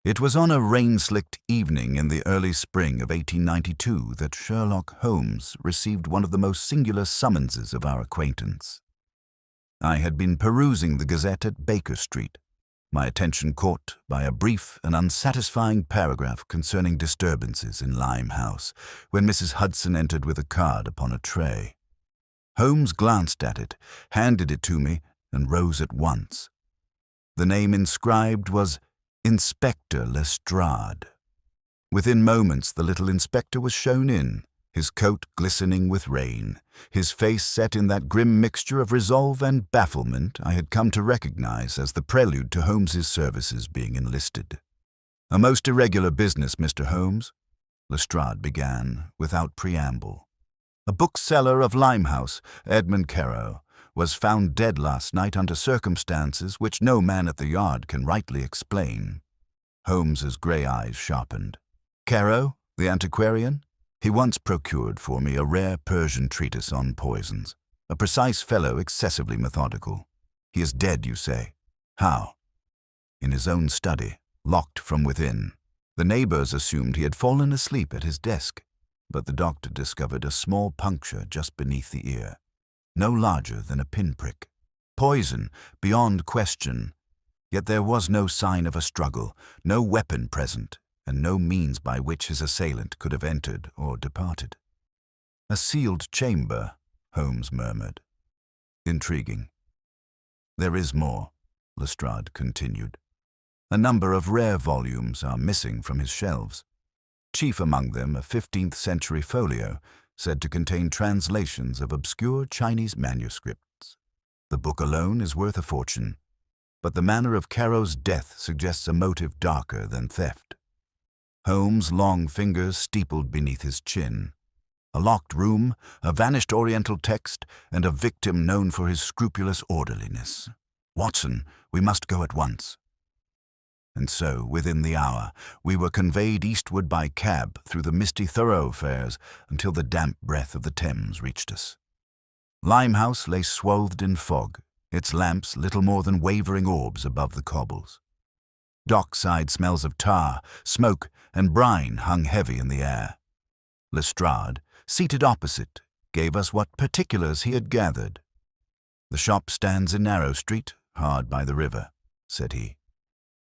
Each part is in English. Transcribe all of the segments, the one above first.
It was on a rain-slicked evening in the early spring of 1892 that Sherlock Holmes received one of the most singular summonses of our acquaintance. I had been perusing the Gazette at Baker Street, my attention caught by a brief and unsatisfying paragraph concerning disturbances in Limehouse, when Mrs. Hudson entered with a card upon a tray. Holmes glanced at it, handed it to me, and rose at once. The name inscribed was Inspector Lestrade. Within moments the little inspector was shown in, his coat glistening with rain, his face set in that grim mixture of resolve and bafflement I had come to recognize as the prelude to Holmes's services being enlisted. "A most irregular business, Mr. Holmes," Lestrade began, without preamble. "A bookseller of Limehouse, Edmund Carew, was found dead last night under circumstances which no man at the Yard can rightly explain." Holmes's grey eyes sharpened. "Carew, the antiquarian? He once procured for me a rare Persian treatise on poisons. A precise fellow, excessively methodical. He is dead, you say? How?" "In his own study, locked from within. The neighbors assumed he had fallen asleep at his desk, but the doctor discovered a small puncture just beneath the ear, no larger than a pinprick. Poison, beyond question. Yet there was no sign of a struggle, no weapon present, and no means by which his assailant could have entered or departed." "A sealed chamber," Holmes murmured. "Intriguing." "There is more," Lestrade continued. "A number of rare volumes are missing from his shelves. Chief among them a 15th-century folio, said to contain translations of obscure Chinese manuscripts. The book alone is worth a fortune, but the manner of Carew's death suggests a motive darker than theft." Holmes' long fingers steepled beneath his chin. A locked room, a vanished Oriental text, and a victim known for his scrupulous orderliness. "Watson, we must go at once." And so, within the hour, we were conveyed eastward by cab through the misty thoroughfares until the damp breath of the Thames reached us. Limehouse lay swathed in fog, its lamps little more than wavering orbs above the cobbles. Dockside smells of tar, smoke, and brine hung heavy in the air. Lestrade, seated opposite, gave us what particulars he had gathered. "The shop stands in Narrow Street, hard by the river," said he.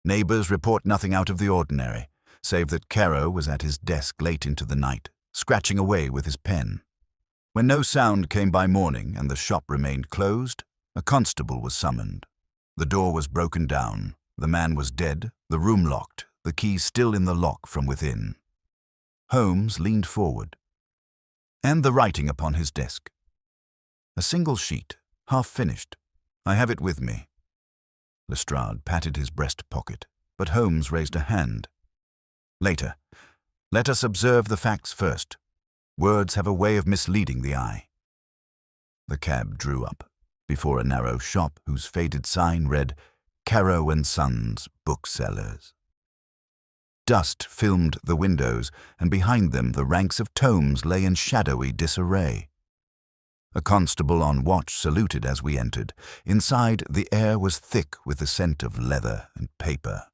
"Neighbors report nothing out of the ordinary, save that Carew was at his desk late into the night, scratching away with his pen. When no sound came by morning and the shop remained closed, a constable was summoned. The door was broken down, the man was dead, the room locked, the key still in the lock from within." Holmes leaned forward. "And the writing upon his desk?" "A single sheet, half finished. I have it with me." Lestrade patted his breast pocket, but Holmes raised a hand. "Later. Let us observe the facts first. Words have a way of misleading the eye." The cab drew up before a narrow shop whose faded sign read, "Carew and Sons, Booksellers." Dust filmed the windows, and behind them the ranks of tomes lay in shadowy disarray. A constable on watch saluted as we entered. Inside, the air was thick with the scent of leather and paper.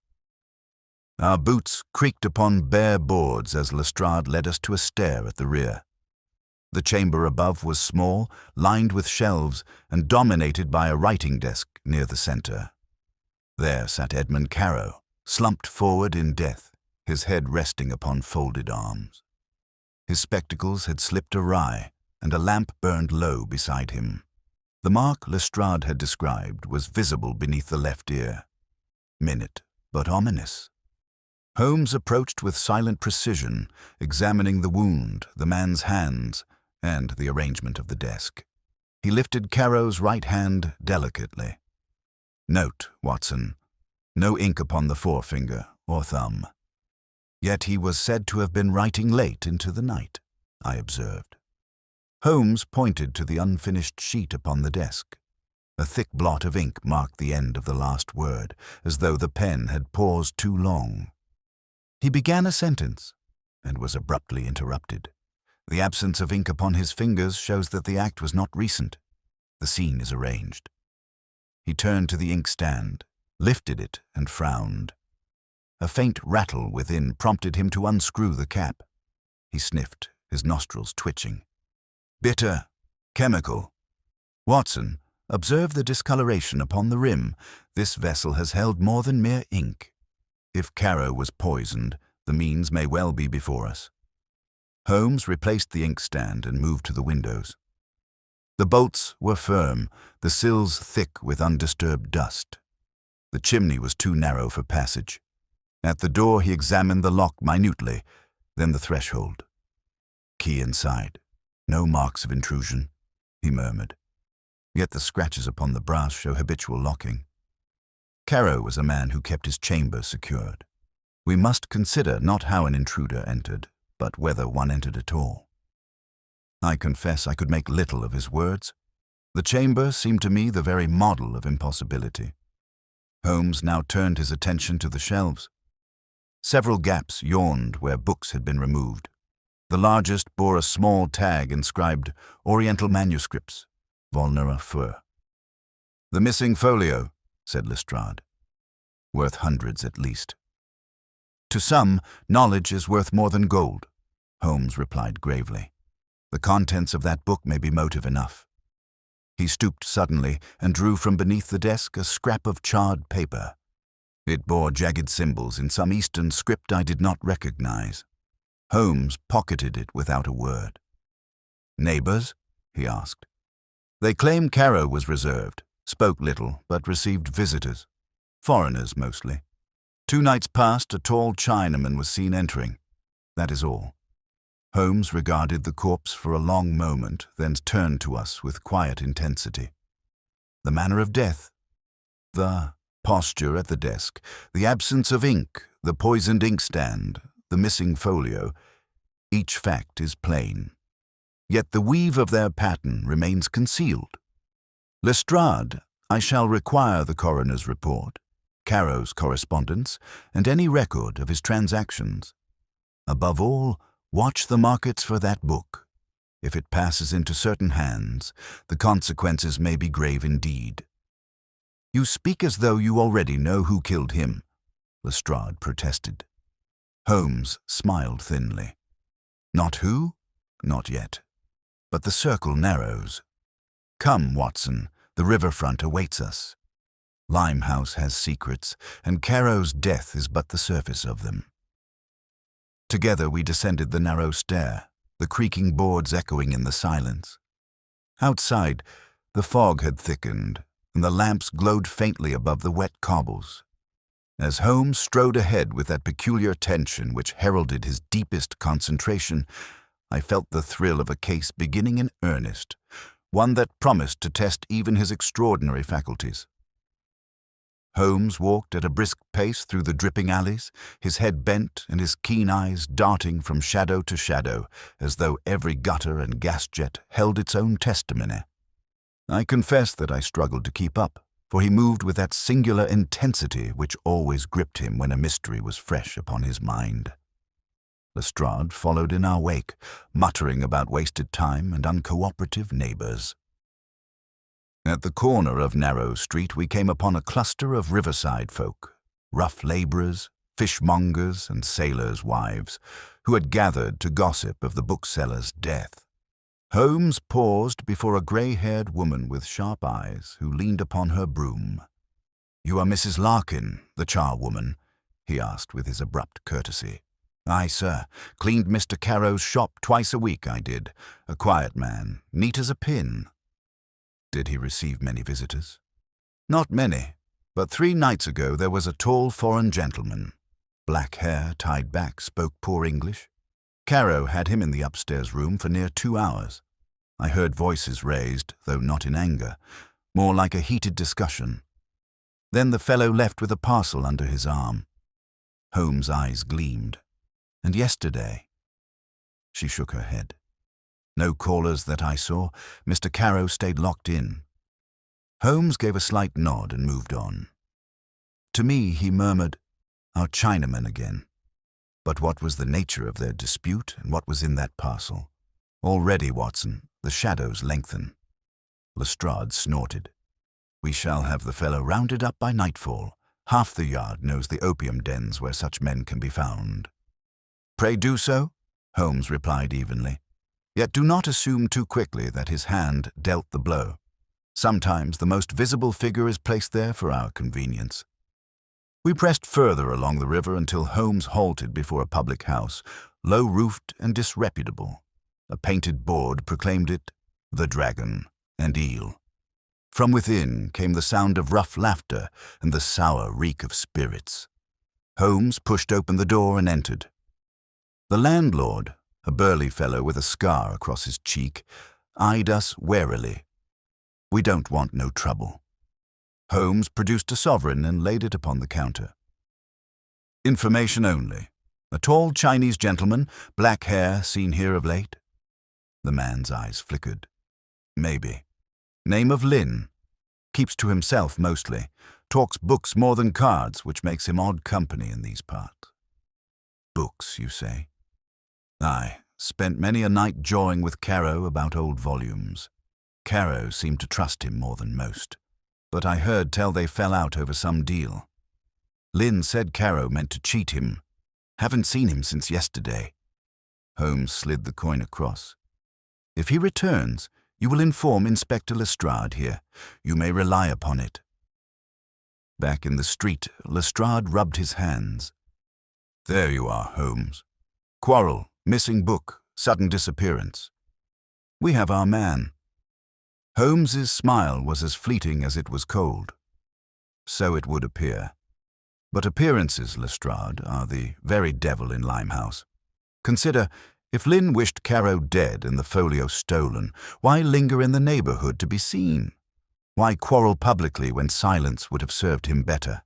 Our boots creaked upon bare boards as Lestrade led us to a stair at the rear. The chamber above was small, lined with shelves, and dominated by a writing desk near the center. There sat Edmund Carew, slumped forward in death, his head resting upon folded arms. His spectacles had slipped awry, and a lamp burned low beside him. The mark Lestrade had described was visible beneath the left ear. Minute, but ominous. Holmes approached with silent precision, examining the wound, the man's hands, and the arrangement of the desk. He lifted Carew's right hand delicately. "Note, Watson, no ink upon the forefinger or thumb." "Yet he was said to have been writing late into the night," I observed. Holmes pointed to the unfinished sheet upon the desk. A thick blot of ink marked the end of the last word, as though the pen had paused too long. He began a sentence, and was abruptly interrupted. The absence of ink upon his fingers shows that the act was not recent. The scene is arranged. He turned to the inkstand, lifted it, and frowned. A faint rattle within prompted him to unscrew the cap. He sniffed, his nostrils twitching. Bitter. Chemical. Watson, observe the discoloration upon the rim. This vessel has held more than mere ink. If Caro was poisoned, the means may well be before us. Holmes replaced the inkstand and moved to the windows. The bolts were firm, the sills thick with undisturbed dust. The chimney was too narrow for passage. At the door he examined the lock minutely, then the threshold. Key inside. No marks of intrusion, he murmured. Yet the scratches upon the brass show habitual locking. Caro was a man who kept his chamber secured. We must consider not how an intruder entered, but whether one entered at all. I confess I could make little of his words. The chamber seemed to me the very model of impossibility. Holmes now turned his attention to the shelves. Several gaps yawned where books had been removed. The largest bore a small tag inscribed Oriental Manuscripts, Volnera Fur. The missing folio, said Lestrade. Worth hundreds at least. To some, knowledge is worth more than gold, Holmes replied gravely. The contents of that book may be motive enough. He stooped suddenly and drew from beneath the desk a scrap of charred paper. It bore jagged symbols in some Eastern script I did not recognize. Holmes pocketed it without a word. Neighbors? He asked. They claim Caro was reserved, spoke little, but received visitors. Foreigners mostly. 2 nights past, a tall Chinaman was seen entering. That is all. Holmes regarded the corpse for a long moment, then turned to us with quiet intensity. The manner of death, the posture at the desk, the absence of ink, the poisoned inkstand, the missing folio, each fact is plain. Yet the weave of their pattern remains concealed. Lestrade, I shall require the coroner's report, Caro's correspondence, and any record of his transactions. Above all, watch the markets for that book. If it passes into certain hands, the consequences may be grave indeed. You speak as though you already know who killed him, Lestrade protested. Holmes smiled thinly. Not who? Not yet. But the circle narrows. Come, Watson, the riverfront awaits us. Limehouse has secrets, and Caro's death is but the surface of them. Together we descended the narrow stair, the creaking boards echoing in the silence. Outside, the fog had thickened, and the lamps glowed faintly above the wet cobbles. As Holmes strode ahead with that peculiar tension which heralded his deepest concentration, I felt the thrill of a case beginning in earnest, one that promised to test even his extraordinary faculties. Holmes walked at a brisk pace through the dripping alleys, his head bent and his keen eyes darting from shadow to shadow, as though every gutter and gas jet held its own testimony. I confess that I struggled to keep up, for he moved with that singular intensity which always gripped him when a mystery was fresh upon his mind. Lestrade followed in our wake, muttering about wasted time and uncooperative neighbors. At the corner of Narrow Street we came upon a cluster of riverside folk, rough laborers, fishmongers, and sailors' wives, who had gathered to gossip of the bookseller's death. Holmes paused before a grey-haired woman with sharp eyes who leaned upon her broom. "You are Mrs. Larkin, the charwoman?" he asked with his abrupt courtesy. "Aye, sir. Cleaned Mr. Caro's shop twice a week, I did. A quiet man, neat as a pin." "Did he receive many visitors?" "Not many, but 3 nights ago there was a tall foreign gentleman. Black hair, tied back, spoke poor English. Caro had him in the upstairs room for near 2 hours. I heard voices raised, though not in anger, more like a heated discussion. Then the fellow left with a parcel under his arm." Holmes' eyes gleamed. "And yesterday?" She shook her head. "No callers that I saw. Mr. Caro stayed locked in." Holmes gave a slight nod and moved on. To me he murmured, "Our Chinaman again." But what was the nature of their dispute, and what was in that parcel? Already, Watson, the shadows lengthen. Lestrade snorted. "We shall have the fellow rounded up by nightfall. Half the yard knows the opium dens where such men can be found. Pray do so, Holmes replied evenly. Yet do not assume too quickly that his hand dealt the blow. Sometimes the most visible figure is placed there for our convenience. We pressed further along the river until Holmes halted before a public house, low-roofed and disreputable. A painted board proclaimed it the Dragon and Eel. From within came the sound of rough laughter and the sour reek of spirits. Holmes pushed open the door and entered. The landlord, a burly fellow with a scar across his cheek, eyed us warily. We don't want no trouble. Holmes produced a sovereign and laid it upon the counter. Information only. A tall Chinese gentleman, black hair, seen here of late? The man's eyes flickered. Maybe. Name of Lin. Keeps to himself mostly. Talks books more than cards, which makes him odd company in these parts. Books, you say? Aye, spent many a night jawing with Caro about old volumes. Caro seemed to trust him more than most, but I heard tell they fell out over some deal. Lin said Caro meant to cheat him. Haven't seen him since yesterday. Holmes slid the coin across. If he returns, you will inform Inspector Lestrade here. You may rely upon it. Back in the street, Lestrade rubbed his hands. There you are, Holmes. Quarrel, missing book, sudden disappearance. We have our man. Holmes's smile was as fleeting as it was cold. So it would appear. But appearances, Lestrade, are the very devil in Limehouse. Consider, if Lin wished Caro dead and the folio stolen, why linger in the neighborhood to be seen? Why quarrel publicly when silence would have served him better?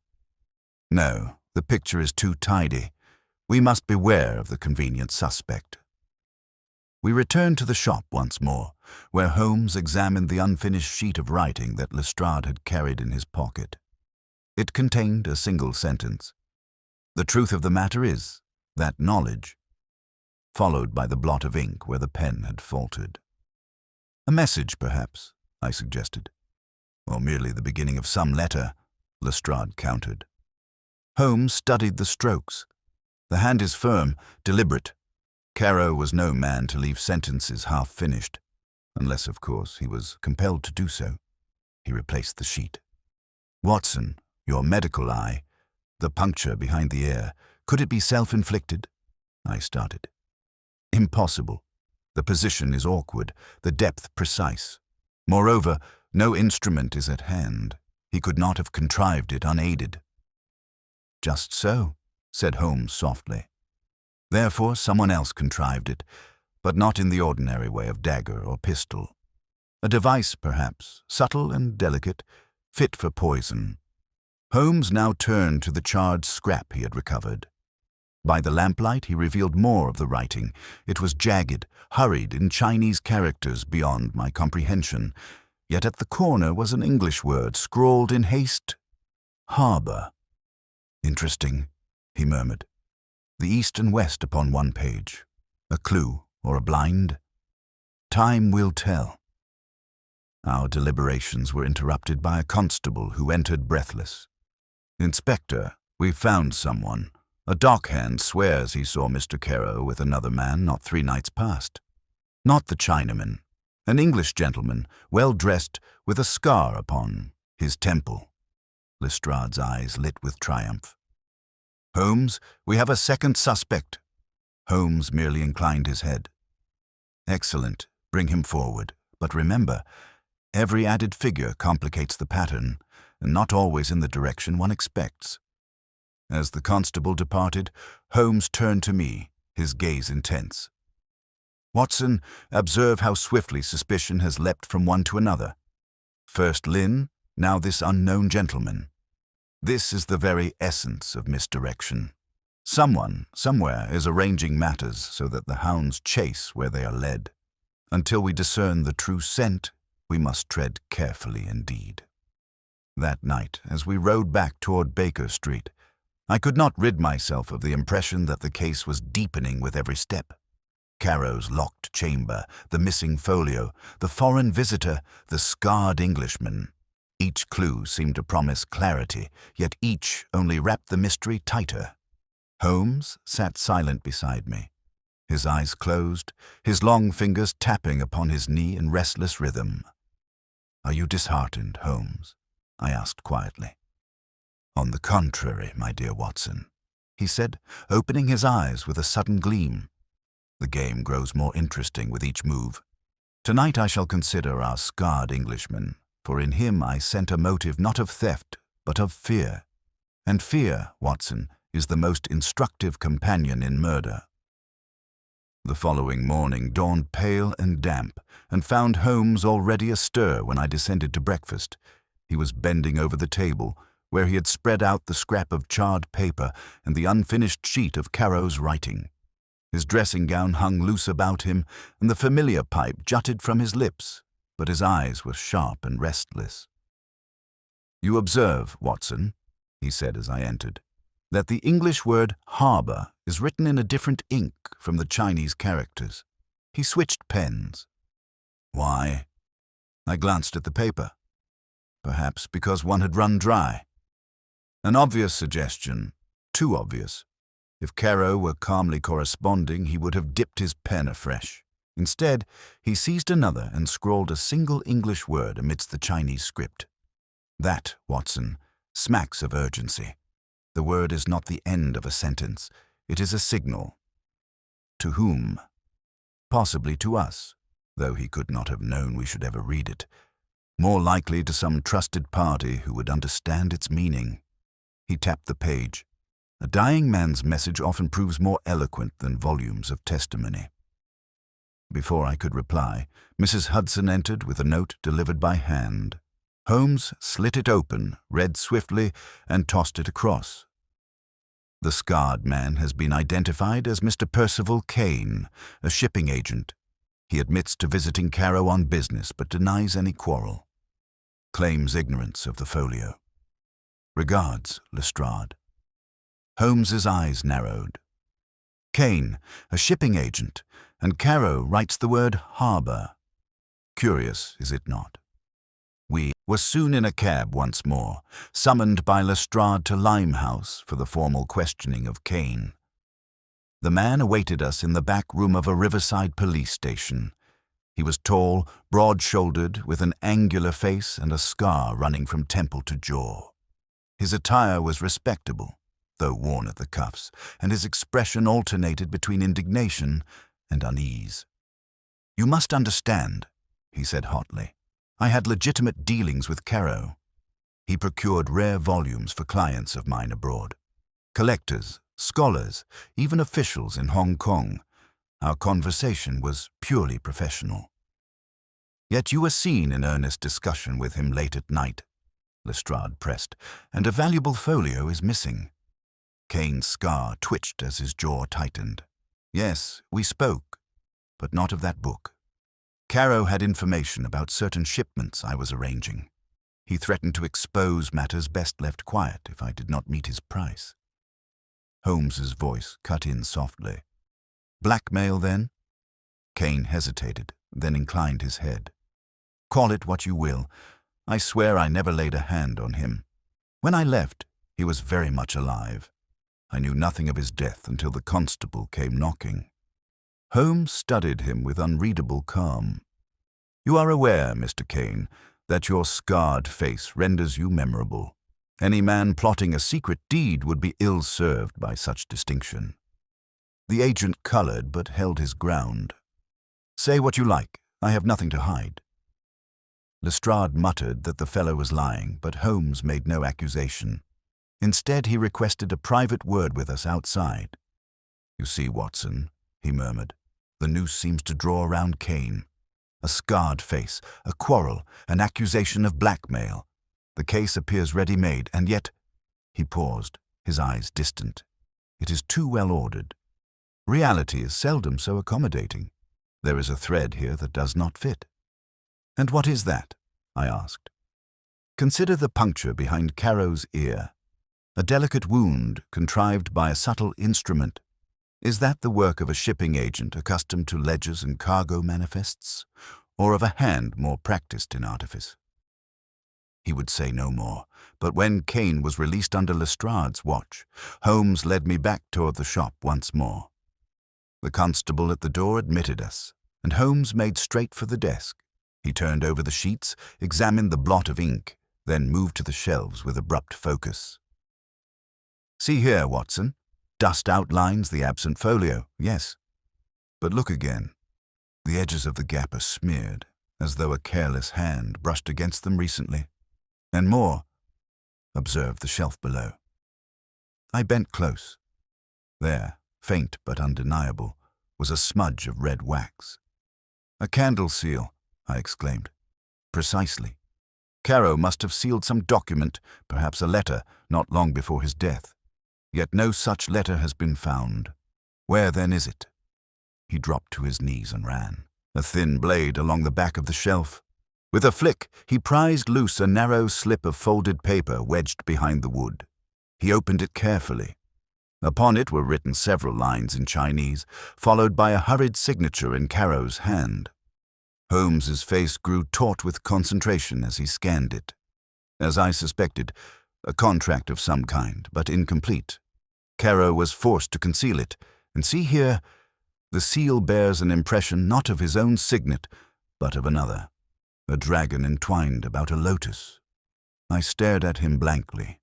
No, the picture is too tidy. We must beware of the convenient suspect. We returned to the shop once more, where Holmes examined the unfinished sheet of writing that Lestrade had carried in his pocket. It contained a single sentence. The truth of the matter is that knowledge, followed by the blot of ink where the pen had faltered. A message, perhaps, I suggested. Or merely the beginning of some letter, Lestrade countered. Holmes studied the strokes. The hand is firm, deliberate. Caro was no man to leave sentences half-finished, unless, of course, he was compelled to do so. He replaced the sheet. Watson, your medical eye, the puncture behind the ear, could it be self-inflicted? I started. Impossible. The position is awkward, the depth precise. Moreover, no instrument is at hand. He could not have contrived it unaided. Just so, said Holmes softly. Therefore, someone else contrived it, but not in the ordinary way of dagger or pistol. A device, perhaps, subtle and delicate, fit for poison. Holmes now turned to the charred scrap he had recovered. By the lamplight, he revealed more of the writing. It was jagged, hurried in Chinese characters beyond my comprehension. Yet at the corner was an English word scrawled in haste. Harbor. Interesting, he murmured. The east and west upon one page. A clue or a blind? Time will tell. Our deliberations were interrupted by a constable who entered breathless. Inspector, we've found someone. A dockhand swears he saw Mr. Caro with another man not 3 nights past. Not the Chinaman. An English gentleman, well-dressed, with a scar upon his temple. Lestrade's eyes lit with triumph. Holmes, we have a second suspect. Holmes merely inclined his head. Excellent. Bring him forward. But remember, every added figure complicates the pattern, and not always in the direction one expects. As the constable departed, Holmes turned to me, his gaze intense. Watson, observe how swiftly suspicion has leapt from one to another. First Lin, now this unknown gentleman. This is the very essence of misdirection. Someone, somewhere, is arranging matters so that the hounds chase where they are led. Until we discern the true scent, we must tread carefully indeed. That night, as we rode back toward Baker Street, I could not rid myself of the impression that the case was deepening with every step. Caro's locked chamber, the missing folio, the foreign visitor, the scarred Englishman. Each clue seemed to promise clarity, yet each only wrapped the mystery tighter. Holmes sat silent beside me, his eyes closed, his long fingers tapping upon his knee in restless rhythm. "Are you disheartened, Holmes?" I asked quietly. "On the contrary, my dear Watson," he said, opening his eyes with a sudden gleam. "The game grows more interesting with each move. Tonight I shall consider our scarred Englishman, for in him I scent a motive not of theft, but of fear. And fear, Watson, is the most instructive companion in murder." The following morning dawned pale and damp, and found Holmes already astir when I descended to breakfast. He was bending over the table, where he had spread out the scrap of charred paper and the unfinished sheet of Caro's writing. His dressing gown hung loose about him, and the familiar pipe jutted from his lips, but his eyes were sharp and restless. "You observe, Watson," he said as I entered, "that the English word harbour is written in a different ink from the Chinese characters." He switched pens. "Why?" I glanced at the paper. Perhaps because one had run dry. An obvious suggestion, too obvious. If Caro were calmly corresponding, he would have dipped his pen afresh. Instead, he seized another and scrawled a single English word amidst the Chinese script. "That, Watson, smacks of urgency. The word is not the end of a sentence. It is a signal." To whom? Possibly to us, though he could not have known we should ever read it. More likely to some trusted party who would understand its meaning. He tapped the page. A dying man's message often proves more eloquent than volumes of testimony. Before I could reply, Mrs. Hudson entered with a note delivered by hand. Holmes slit it open, read swiftly, and tossed it across. "The scarred man has been identified as Mr. Percival Kane, a shipping agent. He admits to visiting Caro on business, but denies any quarrel. Claims ignorance of the folio. Regards, Lestrade." Holmes's eyes narrowed. Kane, a shipping agent, and Caro writes the word harbour. Curious, is it not? We were soon in a cab once more, summoned by Lestrade to Limehouse for the formal questioning of Kane. The man awaited us in the back room of a riverside police station. He was tall, broad-shouldered, with an angular face and a scar running from temple to jaw. His attire was respectable, though worn at the cuffs, and his expression alternated between indignation and unease. "You must understand," he said hotly. "I had legitimate dealings with Caro. He procured rare volumes for clients of mine abroad. Collectors, scholars, even officials in Hong Kong. Our conversation was purely professional." "Yet you were seen in earnest discussion with him late at night," Lestrade pressed, "and a valuable folio is missing." Kane's scar twitched as his jaw tightened. "Yes, we spoke, but not of that book. Caro had information about certain shipments I was arranging. He threatened to expose matters best left quiet if I did not meet his price." Holmes's voice cut in softly. "Blackmail, then?" Kane hesitated, then inclined his head. "Call it what you will. I swear I never laid a hand on him. When I left, he was very much alive. I knew nothing of his death until the constable came knocking." Holmes studied him with unreadable calm. "You are aware, Mr. Kane, that your scarred face renders you memorable. Any man plotting a secret deed would be ill-served by such distinction." The agent colored but held his ground. "Say what you like. I have nothing to hide." Lestrade muttered that the fellow was lying, but Holmes made no accusation. Instead, he requested a private word with us outside. "You see, Watson," he murmured, "the noose seems to draw around Kane. A scarred face, a quarrel, an accusation of blackmail. The case appears ready-made, and yet—" He paused, his eyes distant. "It is too well ordered. Reality is seldom so accommodating. There is a thread here that does not fit." "And what is that?" I asked. "Consider the puncture behind Caro's ear. A delicate wound contrived by a subtle instrument. Is that the work of a shipping agent accustomed to ledgers and cargo manifests, or of a hand more practiced in artifice?" He would say no more, but when Kane was released under Lestrade's watch, Holmes led me back toward the shop once more. The constable at the door admitted us, and Holmes made straight for the desk. He turned over the sheets, examined the blot of ink, then moved to the shelves with abrupt focus. "See here, Watson. Dust outlines the absent folio, yes. But look again. The edges of the gap are smeared, as though a careless hand brushed against them recently. And more. Observe the shelf below." I bent close. There, faint but undeniable, was a smudge of red wax. "A candle seal," I exclaimed. "Precisely. Caro must have sealed some document, perhaps a letter, not long before his death. Yet no such letter has been found. Where then is it?" He dropped to his knees and ran, a thin blade along the back of the shelf. With a flick, he prized loose a narrow slip of folded paper wedged behind the wood. He opened it carefully. Upon it were written several lines in Chinese, followed by a hurried signature in Caro's hand. Holmes's face grew taut with concentration as he scanned it. As I suspected, a contract of some kind, but incomplete. Caro was forced to conceal it, and see here, the seal bears an impression not of his own signet, but of another, a dragon entwined about a lotus. I stared at him blankly.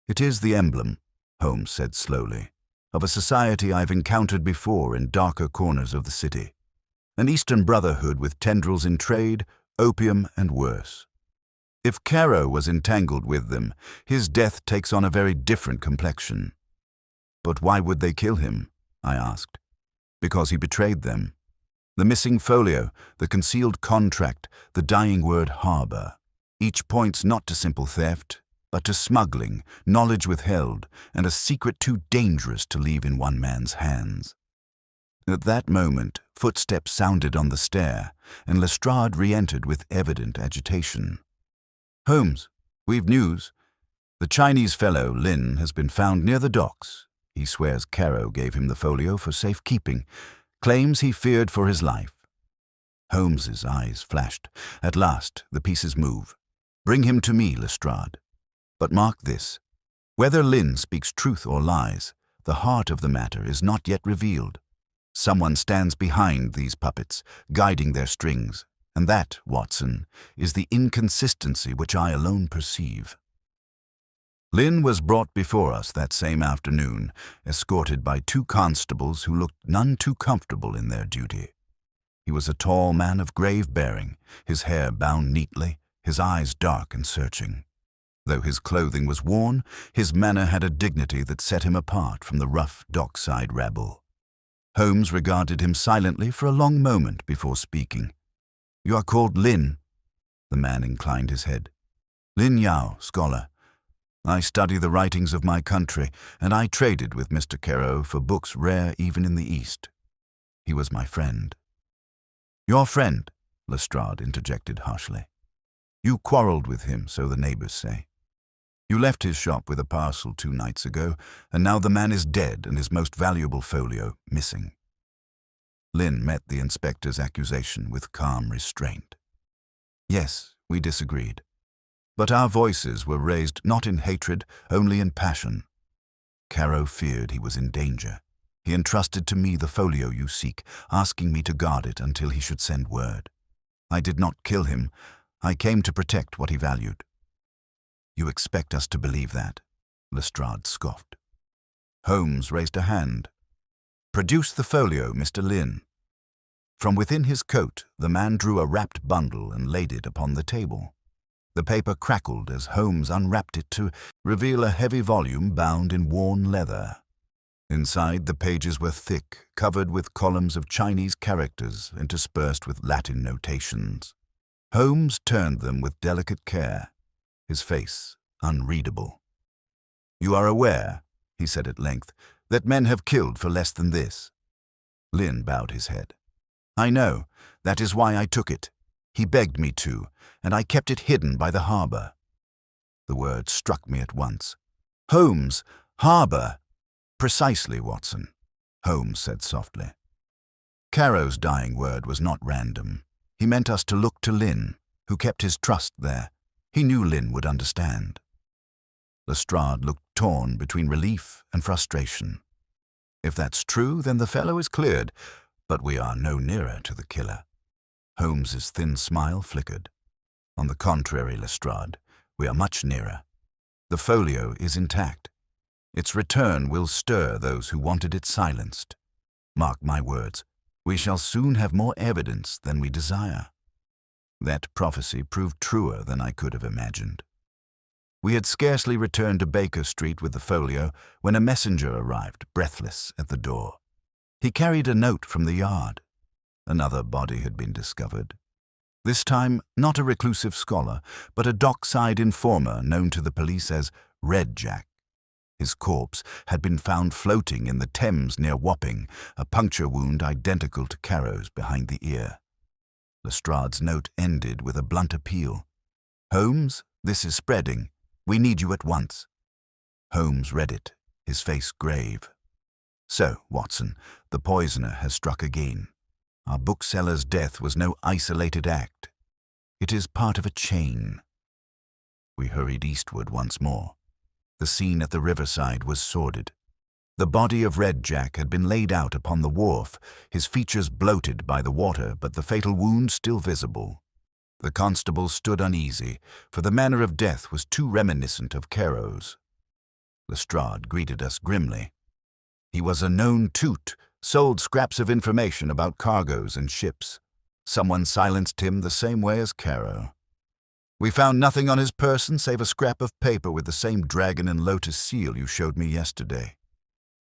"It is the emblem," Holmes said slowly, "of a society I've encountered before in darker corners of the city. An Eastern Brotherhood with tendrils in trade, opium, and worse. If Caro was entangled with them, his death takes on a very different complexion." "But why would they kill him?" I asked. "Because he betrayed them. The missing folio, the concealed contract, the dying word harbor. Each points not to simple theft, but to smuggling, knowledge withheld, and a secret too dangerous to leave in one man's hands." At that moment, footsteps sounded on the stair, and Lestrade re-entered with evident agitation. "Holmes, we've news. The Chinese fellow, Lin, has been found near the docks. He swears Caro gave him the folio for safekeeping, claims he feared for his life." Holmes's eyes flashed. "At last, the pieces move. Bring him to me, Lestrade. But mark this. Whether Lin speaks truth or lies, the heart of the matter is not yet revealed. Someone stands behind these puppets, guiding their strings, and that, Watson, is the inconsistency which I alone perceive." Lin was brought before us that same afternoon, escorted by 2 constables who looked none too comfortable in their duty. He was a tall man of grave bearing, his hair bound neatly, his eyes dark and searching. Though his clothing was worn, his manner had a dignity that set him apart from the rough dockside rabble. Holmes regarded him silently for a long moment before speaking. "You are called Lin?" The man inclined his head. "Lin Yao, scholar. I study the writings of my country, and I traded with Mr. Caro for books rare even in the East. He was my friend." "Your friend?" Lestrade interjected harshly. "You quarreled with him, so the neighbors say. You left his shop with a parcel 2 nights ago, and now the man is dead and his most valuable folio missing." Lin met the inspector's accusation with calm restraint. "Yes, we disagreed. But our voices were raised not in hatred, only in passion. Caro feared he was in danger. He entrusted to me the folio you seek, asking me to guard it until he should send word. I did not kill him. I came to protect what he valued." "You expect us to believe that?" Lestrade scoffed. Holmes raised a hand. "Produce the folio, Mr. Lin." From within his coat, the man drew a wrapped bundle and laid it upon the table. The paper crackled as Holmes unwrapped it to reveal a heavy volume bound in worn leather. Inside, the pages were thick, covered with columns of Chinese characters interspersed with Latin notations. Holmes turned them with delicate care, his face unreadable. "You are aware," he said at length, "that men have killed for less than this." Lin bowed his head. "I know. That is why I took it. He begged me to, and I kept it hidden by the harbor." The word struck me at once. "Holmes, harbor!" "Precisely, Watson," Holmes said softly. Caro's dying word was not random. He meant us to look to Lin, who kept his trust there. He knew Lynn would understand. Lestrade looked torn between relief and frustration. If that's true, then the fellow is cleared, but we are no nearer to the killer. Holmes's thin smile flickered. On the contrary, Lestrade, we are much nearer. The folio is intact. Its return will stir those who wanted it silenced. Mark my words, we shall soon have more evidence than we desire. That prophecy proved truer than I could have imagined. We had scarcely returned to Baker Street with the folio when a messenger arrived, breathless, at the door. He carried a note from the yard. Another body had been discovered. This time, not a reclusive scholar, but a dockside informer known to the police as Red Jack. His corpse had been found floating in the Thames near Wapping, a puncture wound identical to Caro's behind the ear. Lestrade's note ended with a blunt appeal. "Holmes, this is spreading. We need you at once." Holmes read it, his face grave. "So, Watson, the poisoner has struck again. Our bookseller's death was no isolated act. It is part of a chain." We hurried eastward once more. The scene at the riverside was sordid. The body of Red Jack had been laid out upon the wharf, his features bloated by the water, but the fatal wound still visible. The constable stood uneasy, for the manner of death was too reminiscent of Caro's. Lestrade greeted us grimly. He was a known toot, sold scraps of information about cargoes and ships. Someone silenced him the same way as Caro. "We found nothing on his person save a scrap of paper with the same dragon and lotus seal you showed me yesterday."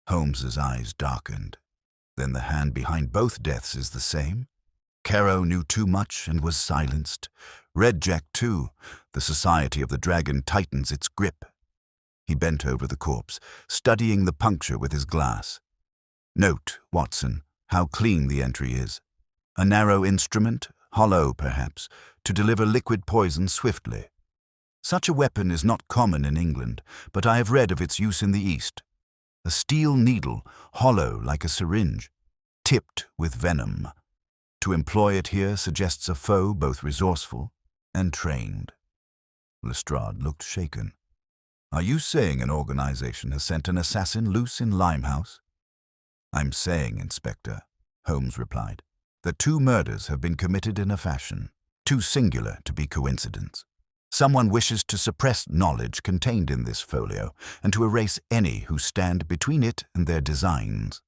Holmes's eyes darkened. "Then the hand behind both deaths is the same? Caro knew too much and was silenced. Red Jack, too. The society of the dragon tightens its grip." He bent over the corpse, studying the puncture with his glass. "Note, Watson, how clean the entry is. A narrow instrument, hollow perhaps, to deliver liquid poison swiftly. Such a weapon is not common in England, but I have read of its use in the East. A steel needle, hollow like a syringe, tipped with venom. To employ it here suggests a foe both resourceful and trained." Lestrade looked shaken. "Are you saying an organization has sent an assassin loose in Limehouse?" "I'm saying, Inspector," Holmes replied, "that 2 murders have been committed in a fashion too singular to be coincidence. Someone wishes to suppress knowledge contained in this folio and to erase any who stand between it and their designs."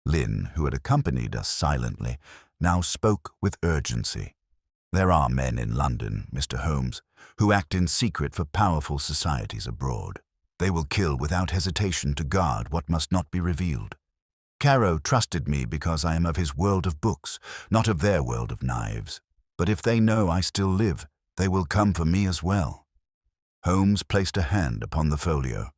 Lynn, who had accompanied us silently, now spoke with urgency. "There are men in London, Mr. Holmes, who act in secret for powerful societies abroad. They will kill without hesitation to guard what must not be revealed. Caro trusted me because I am of his world of books, not of their world of knives. But if they know I still live, they will come for me as well." Holmes placed a hand upon the folio.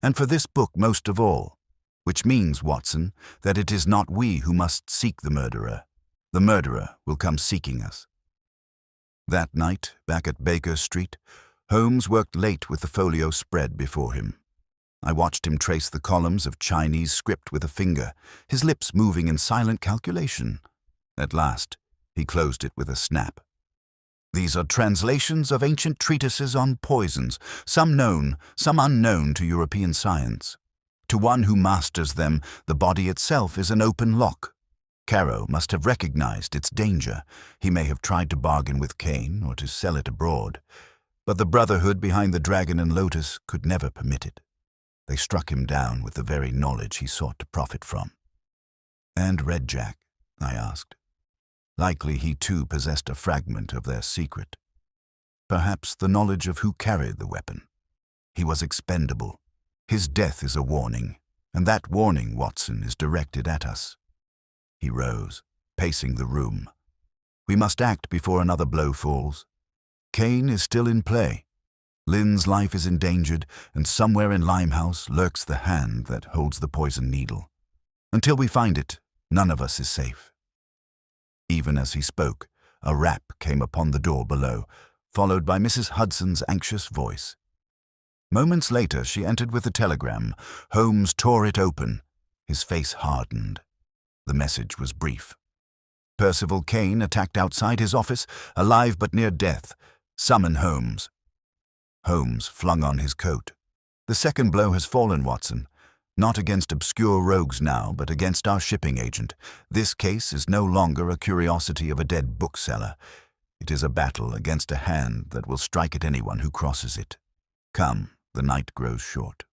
"And for this book most of all, which means, Watson, that it is not we who must seek the murderer. The murderer will come seeking us." That night, back at Baker Street, Holmes worked late with the folio spread before him. I watched him trace the columns of Chinese script with a finger, his lips moving in silent calculation. At last, he closed it with a snap. "These are translations of ancient treatises on poisons, some known, some unknown to European science. To one who masters them, the body itself is an open lock. Caro must have recognized its danger. He may have tried to bargain with Cain or to sell it abroad. But the brotherhood behind the dragon and lotus could never permit it. They struck him down with the very knowledge he sought to profit from." "And Red Jack?" I asked. Likely he too possessed a fragment of their secret. Perhaps the knowledge of who carried the weapon. He was expendable. His death is a warning, and that warning, Watson, is directed at us." He rose, pacing the room. "We must act before another blow falls. Cain is still in play. Lynn's life is endangered, and somewhere in Limehouse lurks the hand that holds the poison needle. Until we find it, none of us is safe." Even as he spoke, a rap came upon the door below, followed by Mrs. Hudson's anxious voice. Moments later, she entered with a telegram. Holmes tore it open. His face hardened. The message was brief. "Percival Cain attacked outside his office, alive but near death. Summon Holmes. Holmes flung on his coat. "The second blow has fallen, Watson. Not against obscure rogues now, but against our shipping agent. This case is no longer a curiosity of a dead bookseller. It is a battle against a hand that will strike at anyone who crosses it. Come, the night grows short."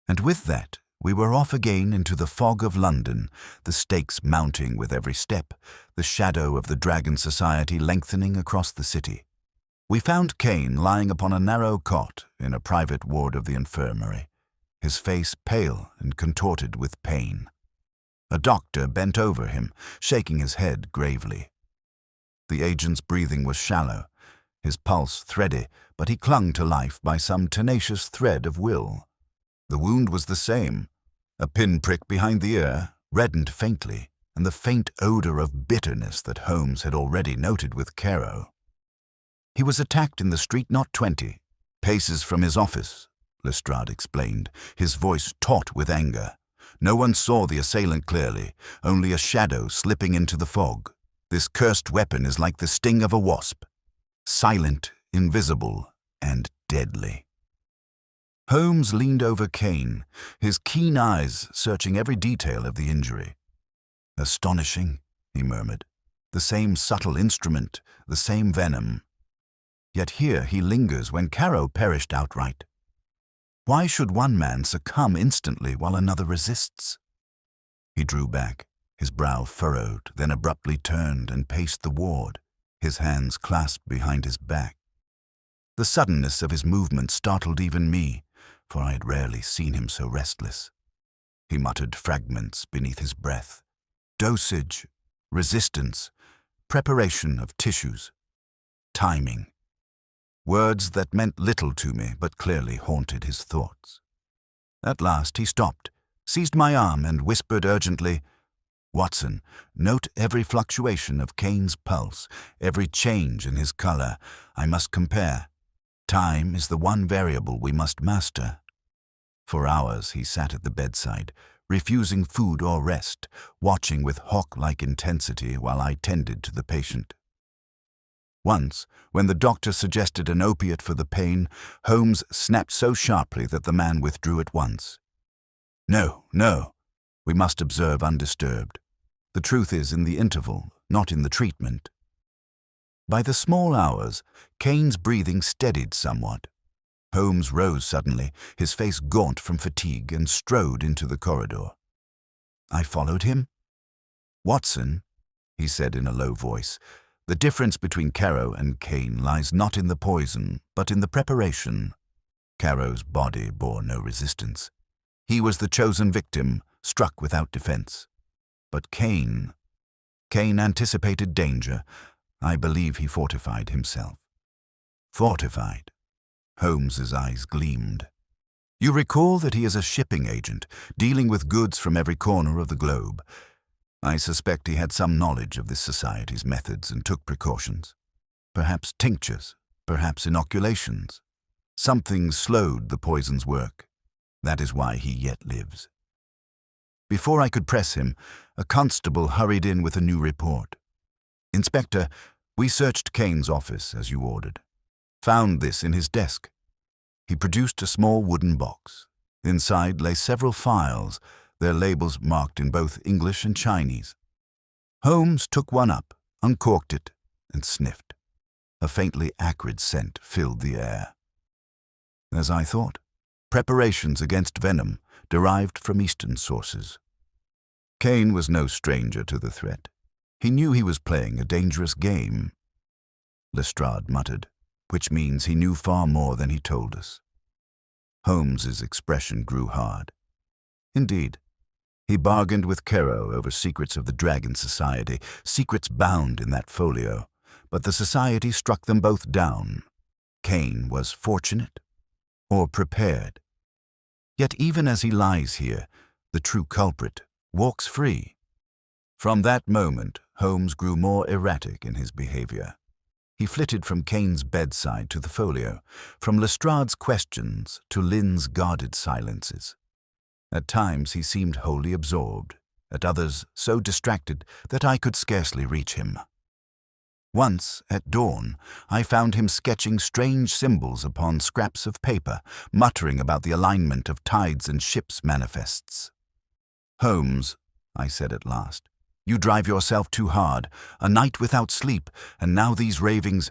And with that, we were off again into the fog of London, the stakes mounting with every step, the shadow of the Dragon Society lengthening across the city. We found Kane lying upon a narrow cot in a private ward of the infirmary, his face pale and contorted with pain. A doctor bent over him, shaking his head gravely. The agent's breathing was shallow, his pulse thready, but he clung to life by some tenacious thread of will. The wound was the same, a pinprick behind the ear, reddened faintly, and the faint odor of bitterness that Holmes had already noted with Caro. "He was attacked in the street not 20 paces from his office," Lestrade explained, his voice taut with anger. "No one saw the assailant clearly, only a shadow slipping into the fog. This cursed weapon is like the sting of a wasp, silent, invisible, and deadly." Holmes leaned over Kane, his keen eyes searching every detail of the injury. "Astonishing," he murmured. "The same subtle instrument, the same venom. Yet here he lingers when Caro perished outright. Why should one man succumb instantly while another resists?" He drew back, his brow furrowed, then abruptly turned and paced the ward, his hands clasped behind his back. The suddenness of his movement startled even me, for I had rarely seen him so restless. He muttered fragments beneath his breath. Dosage, resistance, preparation of tissues, timing. Words that meant little to me but clearly haunted his thoughts. At last he stopped, seized my arm and whispered urgently, "Watson, note every fluctuation of Kane's pulse, every change in his color. I must compare. Time is the one variable we must master." For hours he sat at the bedside, refusing food or rest, watching with hawk-like intensity while I tended to the patient. Once, when the doctor suggested an opiate for the pain, Holmes snapped so sharply that the man withdrew at once. "No, no, we must observe undisturbed. The truth is in the interval, not in the treatment." By the small hours, Kane's breathing steadied somewhat. Holmes rose suddenly, his face gaunt from fatigue, and strode into the corridor. I followed him. "Watson," he said in a low voice, "the difference between Caro and Kane lies not in the poison, but in the preparation." Caro's body bore no resistance. He was the chosen victim, struck without defense. But Kane anticipated danger. I believe he fortified himself. Fortified. Holmes's eyes gleamed. "You recall that he is a shipping agent, dealing with goods from every corner of the globe. I suspect he had some knowledge of this society's methods and took precautions. Perhaps tinctures, perhaps inoculations. Something slowed the poison's work. That is why he yet lives." Before I could press him, a constable hurried in with a new report. "Inspector, we searched Kane's office, as you ordered. Found this in his desk." He produced a small wooden box. Inside lay several files, their labels marked in both English and Chinese. Holmes took one up, uncorked it, and sniffed. A faintly acrid scent filled the air. As I thought, preparations against venom derived from Eastern sources. Kane was no stranger to the threat. He knew he was playing a dangerous game. Lestrade muttered, "Which means he knew far more than he told us." Holmes's expression grew hard. Indeed, he bargained with Caro over secrets of the Dragon Society, secrets bound in that folio, but the society struck them both down. Kane was fortunate or prepared. Yet even as he lies here, the true culprit walks free. From that moment, Holmes grew more erratic in his behavior. He flitted from Kane's bedside to the folio, from Lestrade's questions to Lynn's guarded silences. At times he seemed wholly absorbed, at others so distracted that I could scarcely reach him. Once, at dawn, I found him sketching strange symbols upon scraps of paper, muttering about the alignment of tides and ships' manifests. "Holmes," I said at last, "you drive yourself too hard. A night without sleep, and now these ravings—"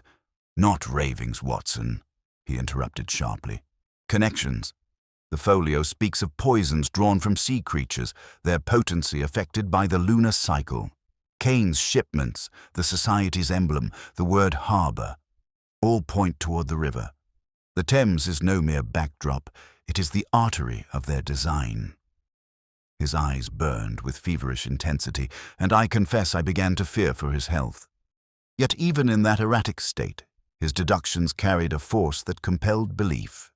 "Not ravings, Watson," he interrupted sharply. "Connections. The folio speaks of poisons drawn from sea creatures, their potency affected by the lunar cycle. Kane's shipments, the Society's emblem, the word harbour, all point toward the river. The Thames is no mere backdrop, it is the artery of their design." His eyes burned with feverish intensity, and I confess I began to fear for his health. Yet even in that erratic state, his deductions carried a force that compelled belief.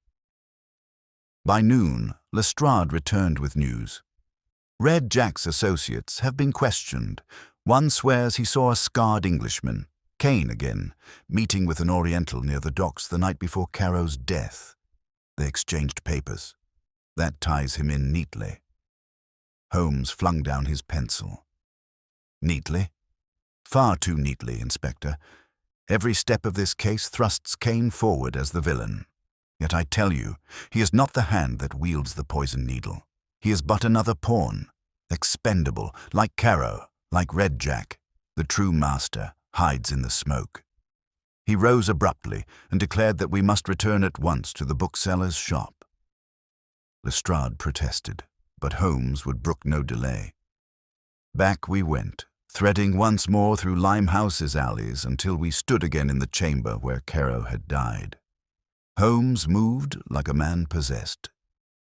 By noon, Lestrade returned with news. Red Jack's associates have been questioned. One swears he saw a scarred Englishman, Kane again, meeting with an Oriental near the docks the night before Caro's death. They exchanged papers. That ties him in neatly. Holmes flung down his pencil. "Neatly? Far too neatly, Inspector. Every step of this case thrusts Kane forward as the villain. Yet I tell you, he is not the hand that wields the poison needle. He is but another pawn, expendable, like Caro, like Red Jack. The true master hides in the smoke." He rose abruptly and declared that we must return at once to the bookseller's shop. Lestrade protested, but Holmes would brook no delay. Back we went, threading once more through Limehouse's alleys until we stood again in the chamber where Caro had died. Holmes moved like a man possessed.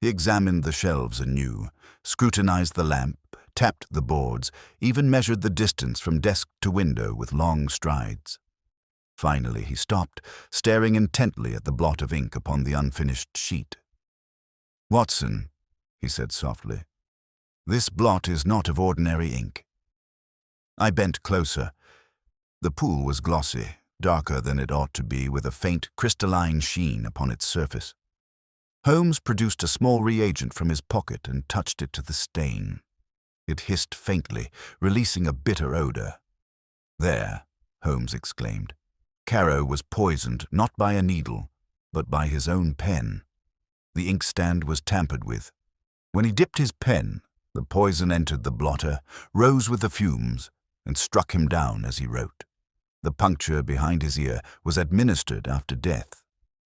He examined the shelves anew, scrutinized the lamp, tapped the boards, even measured the distance from desk to window with long strides. Finally he stopped, staring intently at the blot of ink upon the unfinished sheet. "Watson," he said softly, "this blot is not of ordinary ink." I bent closer. The pool was glossy, darker than it ought to be, with a faint crystalline sheen upon its surface. Holmes produced a small reagent from his pocket and touched it to the stain. It hissed faintly, releasing a bitter odor. "There," Holmes exclaimed. "Caro was poisoned not by a needle, but by his own pen. The inkstand was tampered with. When he dipped his pen, the poison entered the blotter, rose with the fumes, and struck him down as he wrote. The puncture behind his ear was administered after death.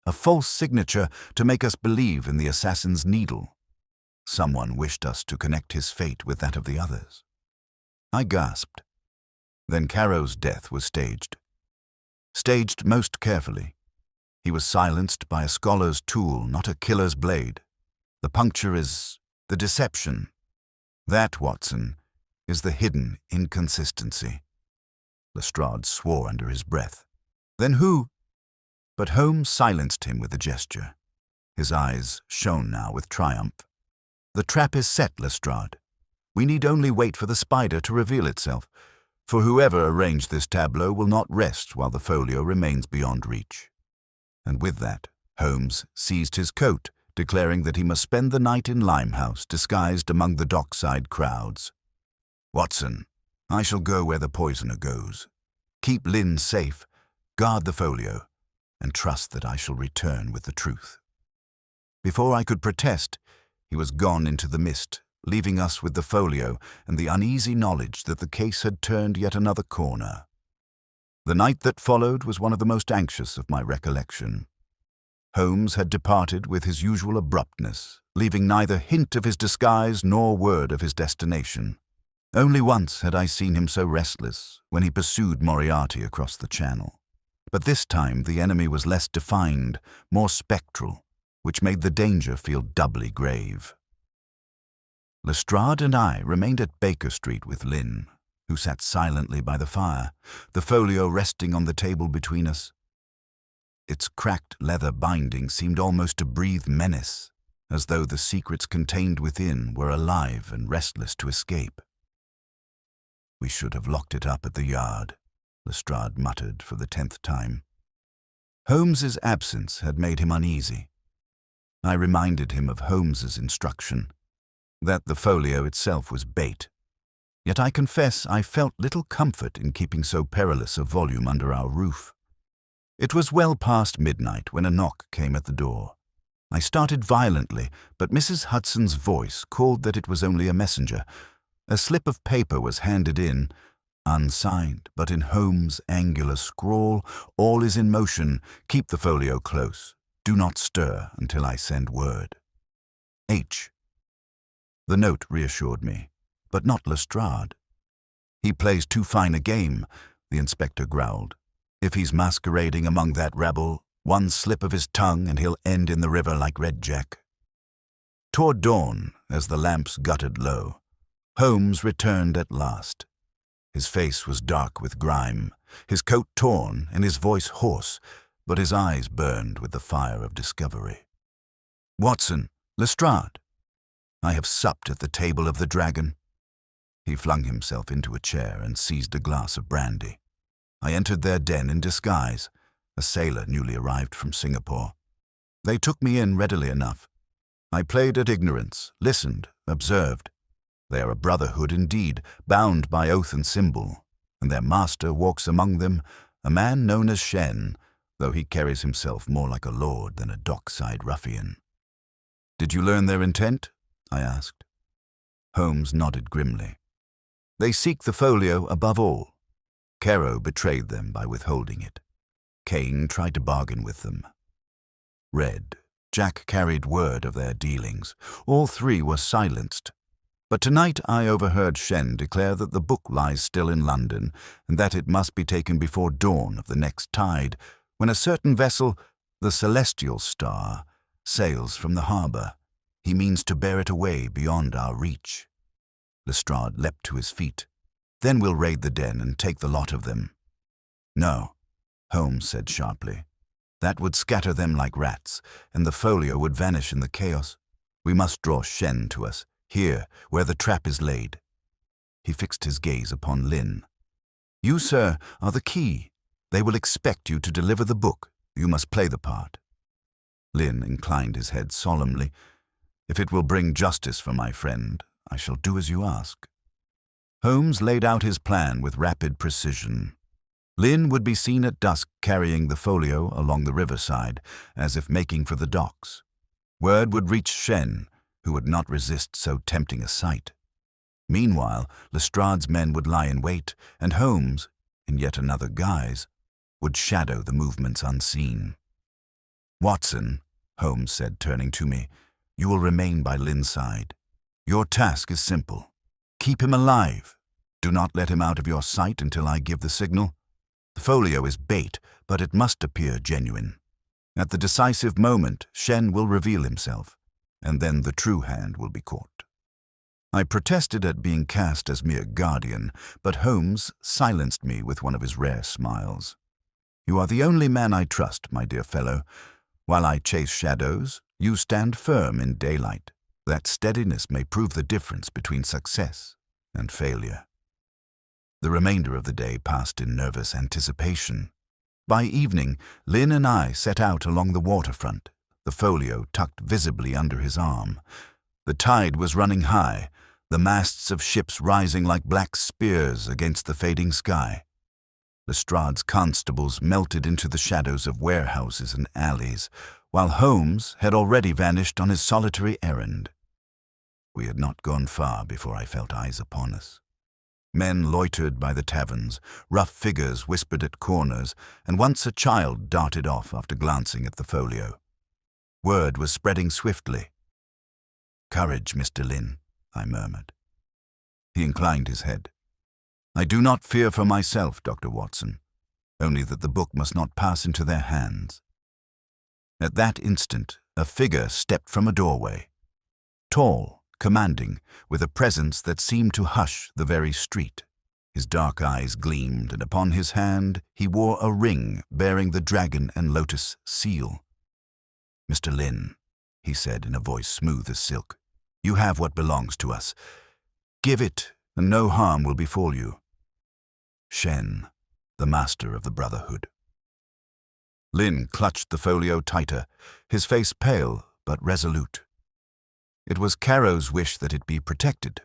A false signature to make us believe in the assassin's needle. Someone wished us to connect his fate with that of the others." I gasped. Then Caro's death was staged. Staged most carefully. He was silenced by a scholar's tool, not a killer's blade. The puncture is the deception. That, Watson, is the hidden inconsistency. Lestrade swore under his breath. "Then who—" But Holmes silenced him with a gesture. His eyes shone now with triumph. "The trap is set, Lestrade. We need only wait for the spider to reveal itself, for whoever arranged this tableau will not rest while the folio remains beyond reach." And with that, Holmes seized his coat, declaring that he must spend the night in Limehouse, disguised among the dockside crowds. "Watson, I shall go where the poisoner goes. Keep Lynn safe, guard the folio, and trust that I shall return with the truth." Before I could protest, he was gone into the mist, leaving us with the folio and the uneasy knowledge that the case had turned yet another corner. The night that followed was one of the most anxious of my recollection. Holmes had departed with his usual abruptness, leaving neither hint of his disguise nor word of his destination. Only once had I seen him so restless, when he pursued Moriarty across the channel. But this time the enemy was less defined, more spectral, which made the danger feel doubly grave. Lestrade and I remained at Baker Street with Lynn, who sat silently by the fire, the folio resting on the table between us. Its cracked leather binding seemed almost to breathe menace, as though the secrets contained within were alive and restless to escape. "We should have locked it up at the Yard," Lestrade muttered for the 10th time. Holmes's absence had made him uneasy. I reminded him of Holmes's instruction, that the folio itself was bait. Yet I confess I felt little comfort in keeping so perilous a volume under our roof. It was well past midnight when a knock came at the door. I started violently, but Mrs. Hudson's voice called that it was only a messenger. A slip of paper was handed in, unsigned, but in Holmes' angular scrawl, "All is in motion. Keep the folio close. Do not stir until I send word. H." The note reassured me, but not Lestrade. "He plays too fine a game," the inspector growled. "If he's masquerading among that rabble, one slip of his tongue and he'll end in the river like Red Jack." Toward dawn, as the lamps guttered low, Holmes returned at last. His face was dark with grime, his coat torn and his voice hoarse, but his eyes burned with the fire of discovery. "Watson, Lestrade, I have supped at the table of the dragon." He flung himself into a chair and seized a glass of brandy. I entered their den in disguise, a sailor newly arrived from Singapore. They took me in readily enough. I played at ignorance, listened, observed. They are a brotherhood indeed, bound by oath and symbol, and their master walks among them, a man known as Shen, though he carries himself more like a lord than a dockside ruffian. "Did you learn their intent?" I asked. Holmes nodded grimly. "They seek the folio above all. Caro betrayed them by withholding it. Kane tried to bargain with them. Red, Jack carried word of their dealings. All three were silenced. But tonight I overheard Shen declare that the book lies still in London, and that it must be taken before dawn of the next tide, when a certain vessel, the Celestial Star, sails from the harbour. He means to bear it away beyond our reach." Lestrade leapt to his feet. "Then we'll raid the den and take the lot of them." "No," Holmes said sharply. "That would scatter them like rats, and the folio would vanish in the chaos. We must draw Shen to us, here, where the trap is laid." He fixed his gaze upon Lin. "You, sir, are the key. They will expect you to deliver the book. You must play the part." Lin inclined his head solemnly. "If it will bring justice for my friend, I shall do as you ask." Holmes laid out his plan with rapid precision. Lin would be seen at dusk carrying the folio along the riverside, as if making for the docks. Word would reach Shen, who would not resist so tempting a sight. Meanwhile, Lestrade's men would lie in wait, and Holmes, in yet another guise, would shadow the movements unseen. "Watson," Holmes said, turning to me, "you will remain by Lin's side. Your task is simple. Keep him alive. Do not let him out of your sight until I give the signal. The folio is bait, but it must appear genuine. At the decisive moment, Shen will reveal himself, and then the true hand will be caught." I protested at being cast as mere guardian, but Holmes silenced me with one of his rare smiles. "You are the only man I trust, my dear fellow. While I chase shadows, you stand firm in daylight. That steadiness may prove the difference between success and failure." The remainder of the day passed in nervous anticipation. By evening, Lin and I set out along the waterfront, the folio tucked visibly under his arm. The tide was running high, the masts of ships rising like black spears against the fading sky. Lestrade's constables melted into the shadows of warehouses and alleys, while Holmes had already vanished on his solitary errand. We had not gone far before I felt eyes upon us. Men loitered by the taverns, rough figures whispered at corners, and once a child darted off after glancing at the folio. Word was spreading swiftly. "Courage, Mr. Lin," I murmured. He inclined his head. "I do not fear for myself, Dr. Watson, only that the book must not pass into their hands." At that instant, a figure stepped from a doorway. Tall, commanding, with a presence that seemed to hush the very street. His dark eyes gleamed, and upon his hand he wore a ring bearing the dragon and lotus seal. "Mr. Lin," he said in a voice smooth as silk, "you have what belongs to us. Give it, and no harm will befall you. Shen, the master of the Brotherhood." Lin clutched the folio tighter, his face pale but resolute. It was Caro's wish that it be protected.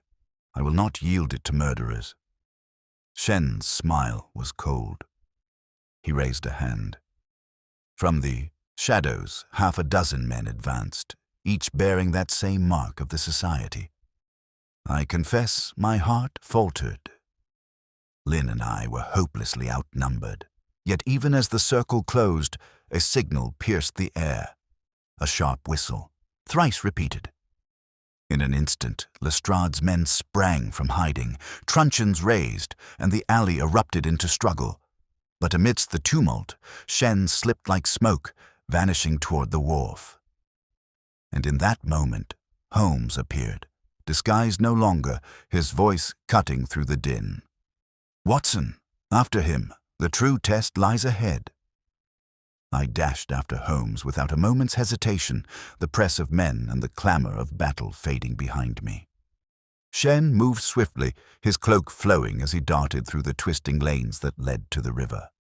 I will not yield it to murderers." Shen's smile was cold. He raised a hand. From the shadows, 6 men advanced, each bearing that same mark of the society. I confess my heart faltered. Lynn and I were hopelessly outnumbered, yet even as the circle closed, a signal pierced the air. A sharp whistle, thrice repeated. In an instant, Lestrade's men sprang from hiding, truncheons raised, and the alley erupted into struggle. But amidst the tumult, Shen slipped like smoke, vanishing toward the wharf. And in that moment, Holmes appeared, disguised no longer, his voice cutting through the din. "Watson, after him. The true test lies ahead." I dashed after Holmes without a moment's hesitation, the press of men and the clamor of battle fading behind me. Shen moved swiftly, his cloak flowing as he darted through the twisting lanes that led to the river.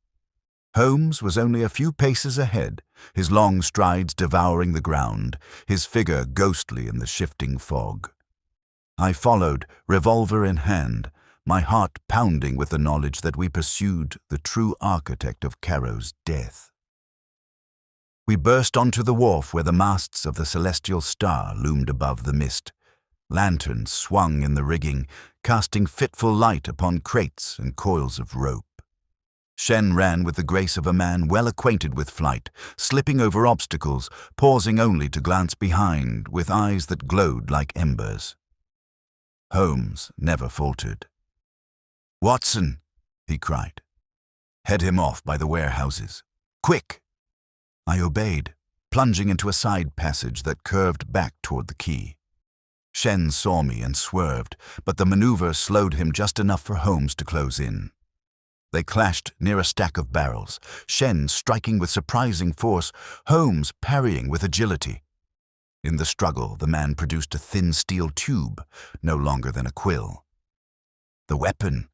Holmes was only a few paces ahead, his long strides devouring the ground, his figure ghostly in the shifting fog. I followed, revolver in hand, my heart pounding with the knowledge that we pursued the true architect of Caro's death. We burst onto the wharf where the masts of the Celestial Star loomed above the mist. Lanterns swung in the rigging, casting fitful light upon crates and coils of rope. Shen ran with the grace of a man well acquainted with flight, slipping over obstacles, pausing only to glance behind with eyes that glowed like embers. Holmes never faltered. "Watson," he cried. "Head him off by the warehouses. Quick!" I obeyed, plunging into a side passage that curved back toward the quay. Shen saw me and swerved, but the maneuver slowed him just enough for Holmes to close in. They clashed near a stack of barrels, Shen striking with surprising force, Holmes parrying with agility. In the struggle, the man produced a thin steel tube, no longer than a quill. The weapon!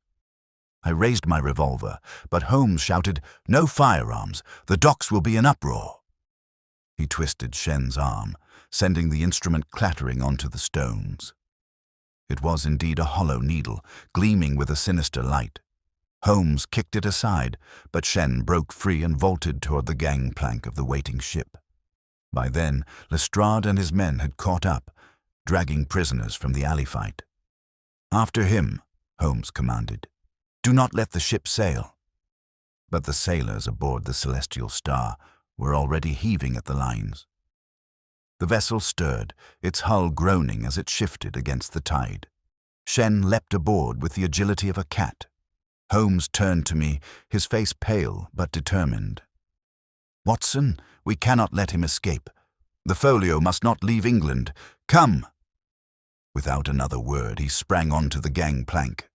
I raised my revolver, but Holmes shouted, "No firearms! The docks will be in uproar!" He twisted Shen's arm, sending the instrument clattering onto the stones. It was indeed a hollow needle, gleaming with a sinister light. Holmes kicked it aside, but Shen broke free and vaulted toward the gangplank of the waiting ship. By then, Lestrade and his men had caught up, dragging prisoners from the alley fight. "After him," Holmes commanded. "Do not let the ship sail." But the sailors aboard the Celestial Star were already heaving at the lines. The vessel stirred, its hull groaning as it shifted against the tide. Shen leapt aboard with the agility of a cat. Holmes turned to me, his face pale but determined. "Watson, we cannot let him escape. The folio must not leave England. Come!" Without another word, he sprang onto the gangplank.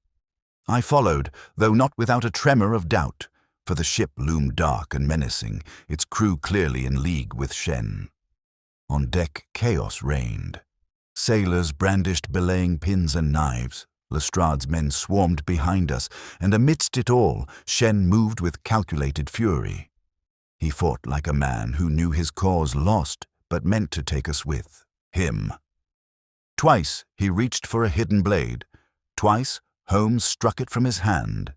I followed, though not without a tremor of doubt, for the ship loomed dark and menacing, its crew clearly in league with Shen. On deck, chaos reigned. Sailors brandished belaying pins and knives. Lestrade's men swarmed behind us, and amidst it all, Shen moved with calculated fury. He fought like a man who knew his cause lost, but meant to take us with him. Twice he reached for a hidden blade. Twice Holmes struck it from his hand.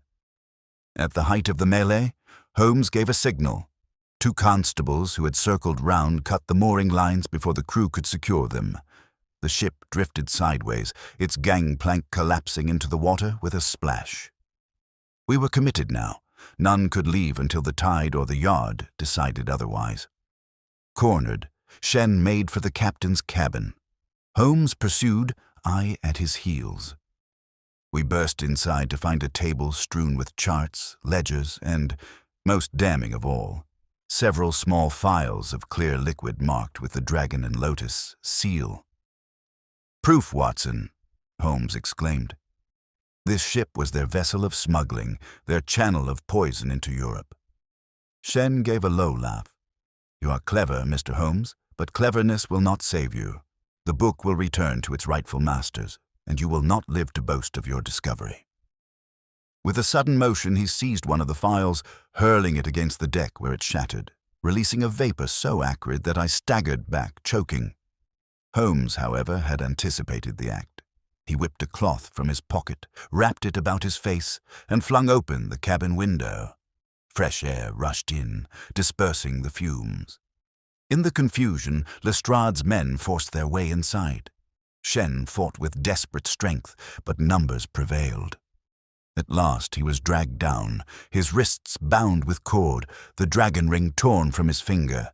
At the height of the melee, Holmes gave a signal. 2 constables who had circled round cut the mooring lines before the crew could secure them. The ship drifted sideways, its gangplank collapsing into the water with a splash. We were committed now. None could leave until the tide or the yard decided otherwise. Cornered, Shen made for the captain's cabin. Holmes pursued, I at his heels. We burst inside to find a table strewn with charts, ledgers, and, most damning of all, several small phials of clear liquid marked with the dragon and lotus seal. "Proof, Watson," Holmes exclaimed. This ship was their vessel of smuggling, their channel of poison into Europe. Shen gave a low laugh. "You are clever, Mr. Holmes, but cleverness will not save you. The book will return to its rightful masters, and you will not live to boast of your discovery." With a sudden motion, he seized one of the phials, hurling it against the deck where it shattered, releasing a vapor so acrid that I staggered back, choking. Holmes, however, had anticipated the act. He whipped a cloth from his pocket, wrapped it about his face, and flung open the cabin window. Fresh air rushed in, dispersing the fumes. In the confusion, Lestrade's men forced their way inside. Shen fought with desperate strength, but numbers prevailed. At last he was dragged down, his wrists bound with cord, the dragon ring torn from his finger.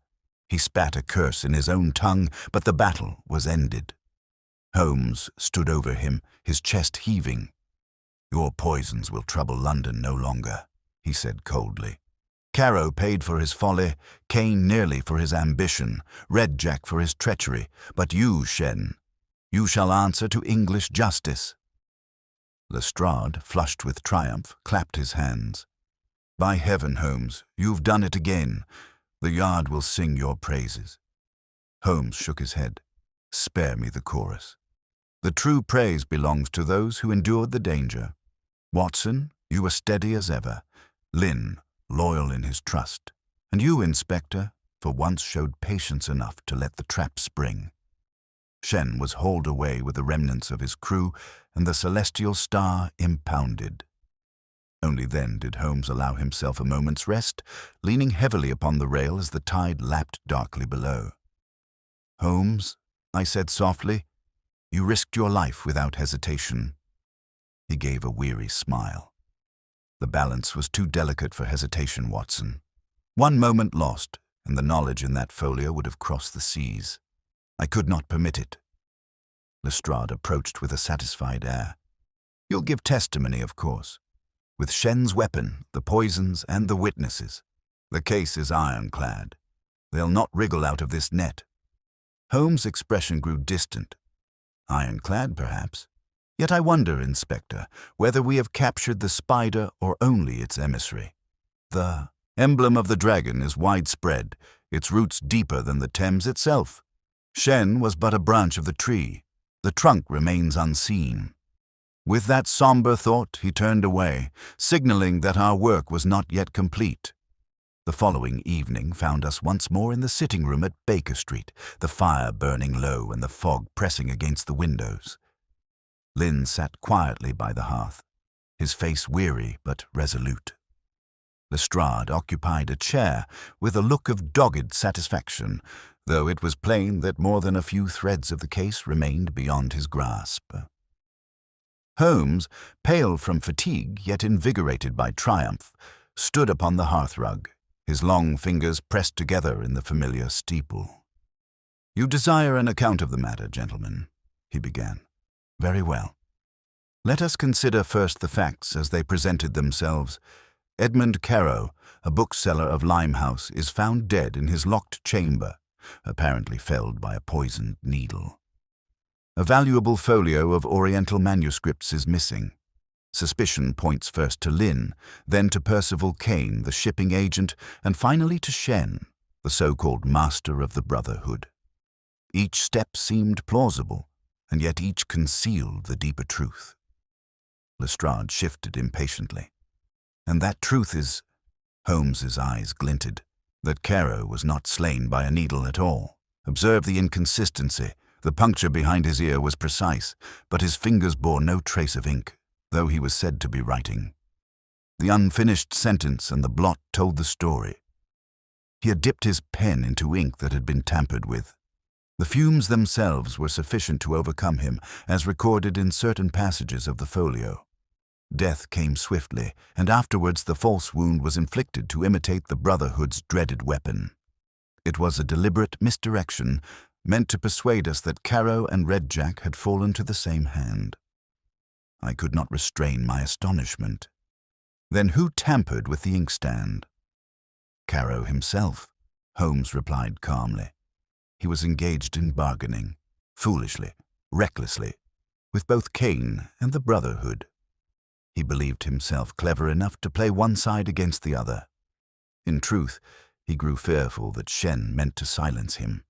He spat a curse in his own tongue, but the battle was ended. Holmes stood over him, his chest heaving. "Your poisons will trouble London no longer," he said coldly. "Caro paid for his folly, Kane nearly for his ambition, Red Jack for his treachery, but you, Shen, you shall answer to English justice." Lestrade, flushed with triumph, clapped his hands. "By heaven, Holmes, you've done it again. The Yard will sing your praises." Holmes shook his head. "Spare me the chorus. The true praise belongs to those who endured the danger. Watson, you were steady as ever. Lynn, loyal in his trust. And you, Inspector, for once showed patience enough to let the trap spring." Shen was hauled away with the remnants of his crew, and the Celestial Star impounded. Only then did Holmes allow himself a moment's rest, leaning heavily upon the rail as the tide lapped darkly below. "Holmes," I said softly, "you risked your life without hesitation." He gave a weary smile. "The balance was too delicate for hesitation, Watson. One moment lost, and the knowledge in that folio would have crossed the seas. I could not permit it." Lestrade approached with a satisfied air. "You'll give testimony, of course. With Shen's weapon, the poisons, and the witnesses. The case is ironclad. They'll not wriggle out of this net." Holmes' expression grew distant. "Ironclad, perhaps. Yet I wonder, Inspector, whether we have captured the spider or only its emissary. The emblem of the dragon is widespread, its roots deeper than the Thames itself. Shen was but a branch of the tree. The trunk remains unseen." With that somber thought, he turned away, signaling that our work was not yet complete. The following evening found us once more in the sitting room at Baker Street, the fire burning low and the fog pressing against the windows. Lynn sat quietly by the hearth, his face weary but resolute. Lestrade occupied a chair with a look of dogged satisfaction, though it was plain that more than a few threads of the case remained beyond his grasp. Holmes, pale from fatigue yet invigorated by triumph, stood upon the hearthrug, his long fingers pressed together in the familiar steeple. "You desire an account of the matter, gentlemen," he began. "Very well. Let us consider first the facts as they presented themselves. Edmund Caro, a bookseller of Limehouse, is found dead in his locked chamber, apparently felled by a poisoned needle. A valuable folio of Oriental manuscripts is missing. Suspicion points first to Lynn, then to Percival Kane, the shipping agent, and finally to Shen, the so-called master of the Brotherhood. Each step seemed plausible, and yet each concealed the deeper truth." Lestrade shifted impatiently. "And that truth is—" Holmes's eyes glinted. "That Caro was not slain by a needle at all. Observe the inconsistency. The puncture behind his ear was precise, but his fingers bore no trace of ink, though he was said to be writing. The unfinished sentence and the blot told the story. He had dipped his pen into ink that had been tampered with. The fumes themselves were sufficient to overcome him, as recorded in certain passages of the folio. Death came swiftly, and afterwards the false wound was inflicted to imitate the Brotherhood's dreaded weapon. It was a deliberate misdirection, meant to persuade us that Caro and Red Jack had fallen to the same hand. I could not restrain my astonishment. Then who tampered with the inkstand? Caro himself, Holmes replied calmly. He was engaged in bargaining, foolishly, recklessly, with both Kane and the Brotherhood. He believed himself clever enough to play one side against the other. In truth, he grew fearful that Shen meant to silence him.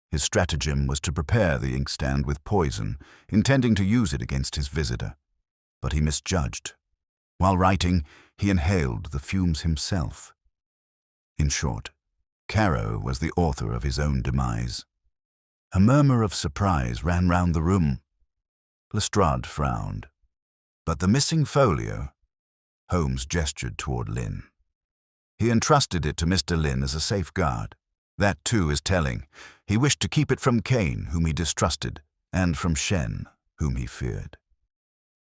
His stratagem was to prepare the inkstand with poison, intending to use it against his visitor. But he misjudged. While writing, he inhaled the fumes himself. In short, Caro was the author of his own demise. A murmur of surprise ran round the room. Lestrade frowned. But the missing folio? Holmes gestured toward Lynn. He entrusted it to Mr. Lynn as a safeguard. That, too, is telling. He wished to keep it from Kane, whom he distrusted, and from Shen, whom he feared.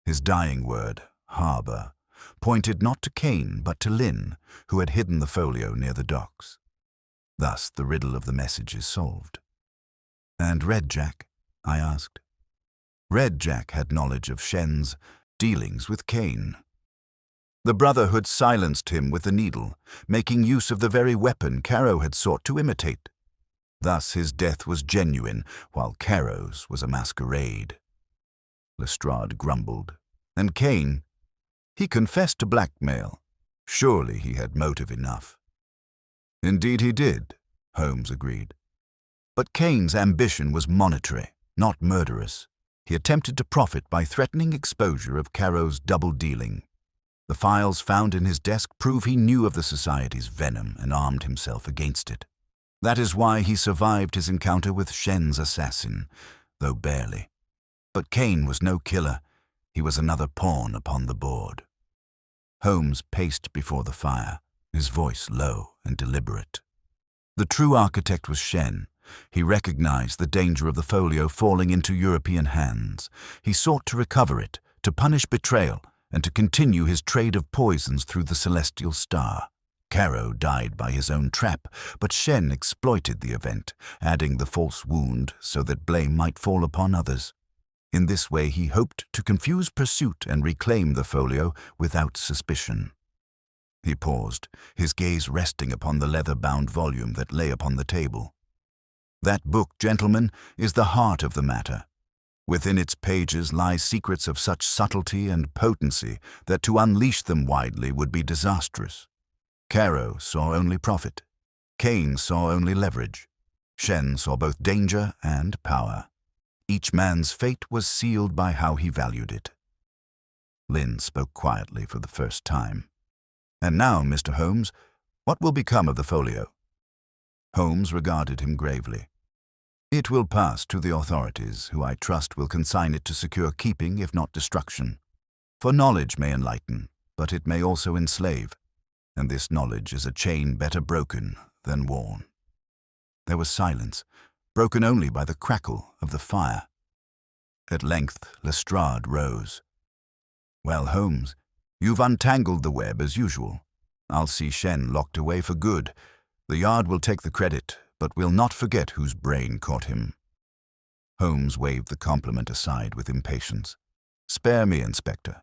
His dying word, harbor, pointed not to Kane but to Lynn, who had hidden the folio near the docks. Thus the riddle of the message is solved. And Red Jack? I asked. Red Jack had knowledge of Shen's dealings with Kane. The Brotherhood silenced him with the needle, making use of the very weapon Caro had sought to imitate. Thus his death was genuine, while Caro's was a masquerade. Lestrade grumbled. And Kane? He confessed to blackmail. Surely he had motive enough. Indeed he did, Holmes agreed. But Kane's ambition was monetary, not murderous. He attempted to profit by threatening exposure of Caro's double-dealing. The files found in his desk prove he knew of the society's venom and armed himself against it. That is why he survived his encounter with Shen's assassin, though barely. But Kane was no killer. He was another pawn upon the board. Holmes paced before the fire, his voice low and deliberate. The true architect was Shen. He recognized the danger of the folio falling into European hands. He sought to recover it, to punish betrayal, and to continue his trade of poisons through the celestial star. Caro died by his own trap, but Shen exploited the event, adding the false wound so that blame might fall upon others. In this way he hoped to confuse pursuit and reclaim the folio without suspicion. He paused, his gaze resting upon the leather-bound volume that lay upon the table. That book, gentlemen, is the heart of the matter. Within its pages lie secrets of such subtlety and potency that to unleash them widely would be disastrous. Caro saw only profit. Kane saw only leverage. Shen saw both danger and power. Each man's fate was sealed by how he valued it. Lynn spoke quietly for the first time. And now, Mr. Holmes, what will become of the folio? Holmes regarded him gravely. It will pass to the authorities, who I trust will consign it to secure keeping, if not destruction. For knowledge may enlighten, but it may also enslave, and this knowledge is a chain better broken than worn. There was silence, broken only by the crackle of the fire. At length Lestrade rose. Well, Holmes, you've untangled the web as usual. I'll see Shen locked away for good. The Yard will take the credit, but will not forget whose brain caught him. Holmes waved the compliment aside with impatience. Spare me, Inspector.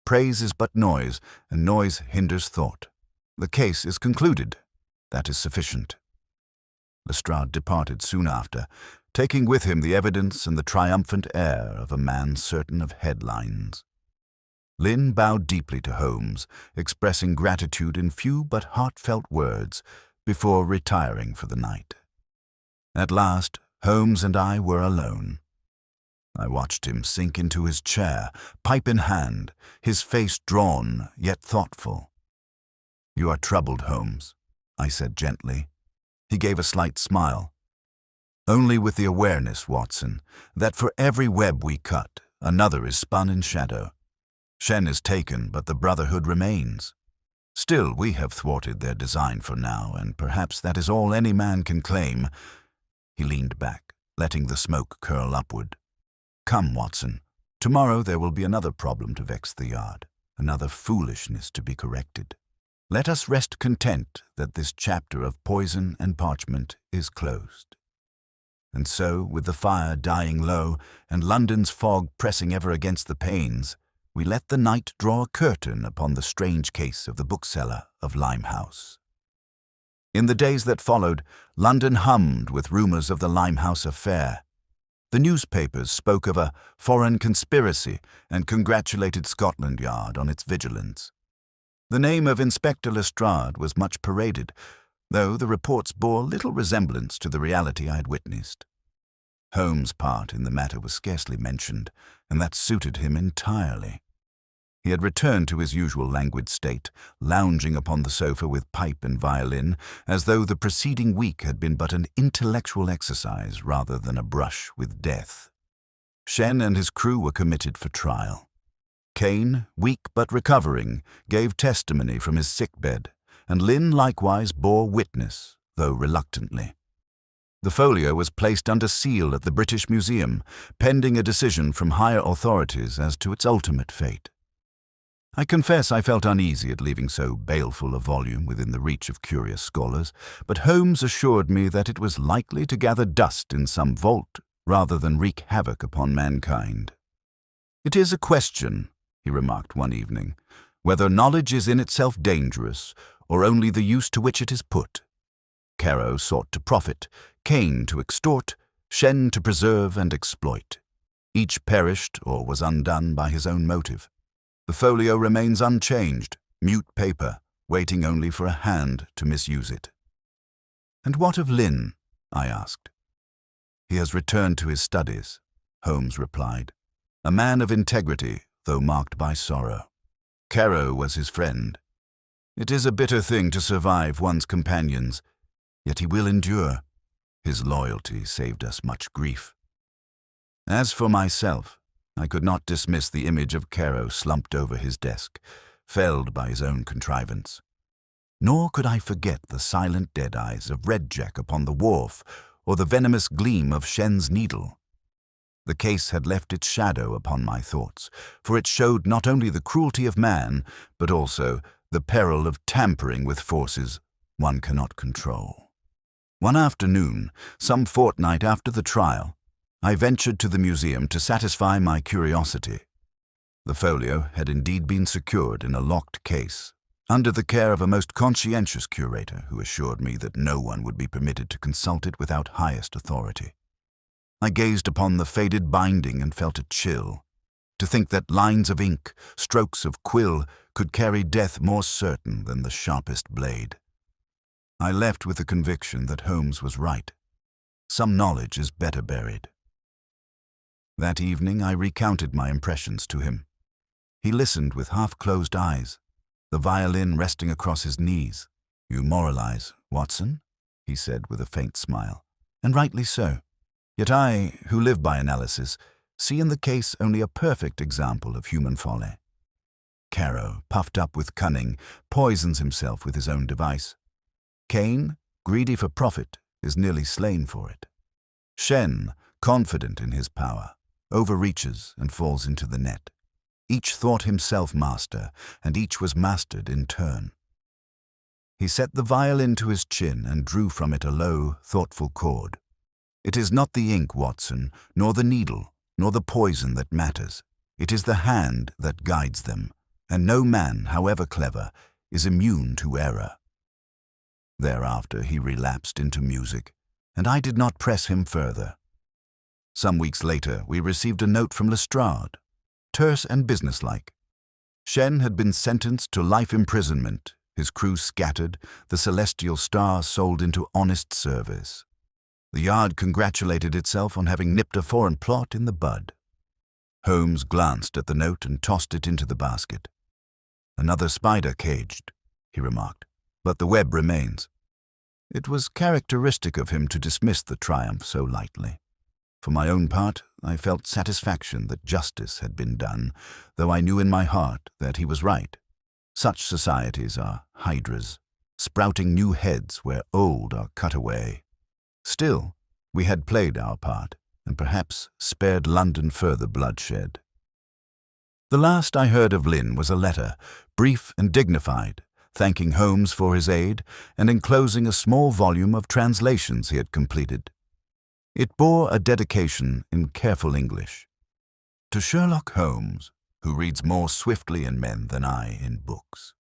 Praise is but noise, and noise hinders thought. The case is concluded. That is sufficient. Lestrade departed soon after, taking with him the evidence and the triumphant air of a man certain of headlines. Lynn bowed deeply to Holmes, expressing gratitude in few but heartfelt words, before retiring for the night. At last, Holmes and I were alone. I watched him sink into his chair, pipe in hand, his face drawn yet thoughtful. "You are troubled, Holmes," I said gently. He gave a slight smile. "Only with the awareness, Watson, that for every web we cut, another is spun in shadow. Shen is taken, but the Brotherhood remains. Still, we have thwarted their design for now, and perhaps that is all any man can claim." He leaned back, letting the smoke curl upward. "Come, Watson. Tomorrow there will be another problem to vex the Yard, another foolishness to be corrected. Let us rest content that this chapter of poison and parchment is closed." And so, with the fire dying low and London's fog pressing ever against the panes, we let the night draw a curtain upon the strange case of the bookseller of Limehouse. In the days that followed, London hummed with rumors of the Limehouse affair. The newspapers spoke of a foreign conspiracy and congratulated Scotland Yard on its vigilance. The name of Inspector Lestrade was much paraded, though the reports bore little resemblance to the reality I had witnessed. Holmes' part in the matter was scarcely mentioned, and that suited him entirely. He had returned to his usual languid state, lounging upon the sofa with pipe and violin, as though the preceding week had been but an intellectual exercise rather than a brush with death. Shen and his crew were committed for trial. Kane, weak but recovering, gave testimony from his sickbed, and Lin likewise bore witness, though reluctantly. The folio was placed under seal at the British Museum, pending a decision from higher authorities as to its ultimate fate. I confess I felt uneasy at leaving so baleful a volume within the reach of curious scholars, but Holmes assured me that it was likely to gather dust in some vault rather than wreak havoc upon mankind. "It is a question," he remarked one evening, "whether knowledge is in itself dangerous, or only the use to which it is put. Caro sought to profit, Kane to extort, Shen to preserve and exploit. Each perished or was undone by his own motive. The folio remains unchanged, mute paper, waiting only for a hand to misuse it." "And what of Lin?" I asked. "He has returned to his studies," Holmes replied. "A man of integrity, though marked by sorrow. Caro was his friend. It is a bitter thing to survive one's companions, yet he will endure. His loyalty saved us much grief." As for myself, I could not dismiss the image of Caro slumped over his desk, felled by his own contrivance. Nor could I forget the silent dead eyes of Red Jack upon the wharf, or the venomous gleam of Shen's needle. The case had left its shadow upon my thoughts, for it showed not only the cruelty of man, but also the peril of tampering with forces one cannot control. One afternoon, some fortnight after the trial, I ventured to the museum to satisfy my curiosity. The folio had indeed been secured in a locked case, under the care of a most conscientious curator who assured me that no one would be permitted to consult it without highest authority. I gazed upon the faded binding and felt a chill. To think that lines of ink, strokes of quill, could carry death more certain than the sharpest blade. I left with the conviction that Holmes was right. Some knowledge is better buried. That evening I recounted my impressions to him. He listened with half-closed eyes, the violin resting across his knees. "You moralize, Watson," he said with a faint smile, "and rightly so. Yet I, who live by analysis, see in the case only a perfect example of human folly. Caro, puffed up with cunning, poisons himself with his own device. Kane, greedy for profit, is nearly slain for it. Shen, confident in his power, overreaches and falls into the net. Each thought himself master, and each was mastered in turn." He set the violin to his chin and drew from it a low, thoughtful chord. "It is not the ink, Watson, nor the needle, nor the poison that matters. It is the hand that guides them, and no man, however clever, is immune to error." Thereafter he relapsed into music, and I did not press him further. Some weeks later we received a note from Lestrade, terse and businesslike. Shen had been sentenced to life imprisonment, his crew scattered, the celestial star sold into honest service. The Yard congratulated itself on having nipped a foreign plot in the bud. Holmes glanced at the note and tossed it into the basket. "Another spider caged," he remarked, "but the web remains." It was characteristic of him to dismiss the triumph so lightly. For my own part, I felt satisfaction that justice had been done, though I knew in my heart that he was right. Such societies are hydras, sprouting new heads where old are cut away. Still, we had played our part, and perhaps spared London further bloodshed. The last I heard of Lin was a letter, brief and dignified, thanking Holmes for his aid and enclosing a small volume of translations he had completed. It bore a dedication in careful English. "To Sherlock Holmes, who reads more swiftly in men than I in books."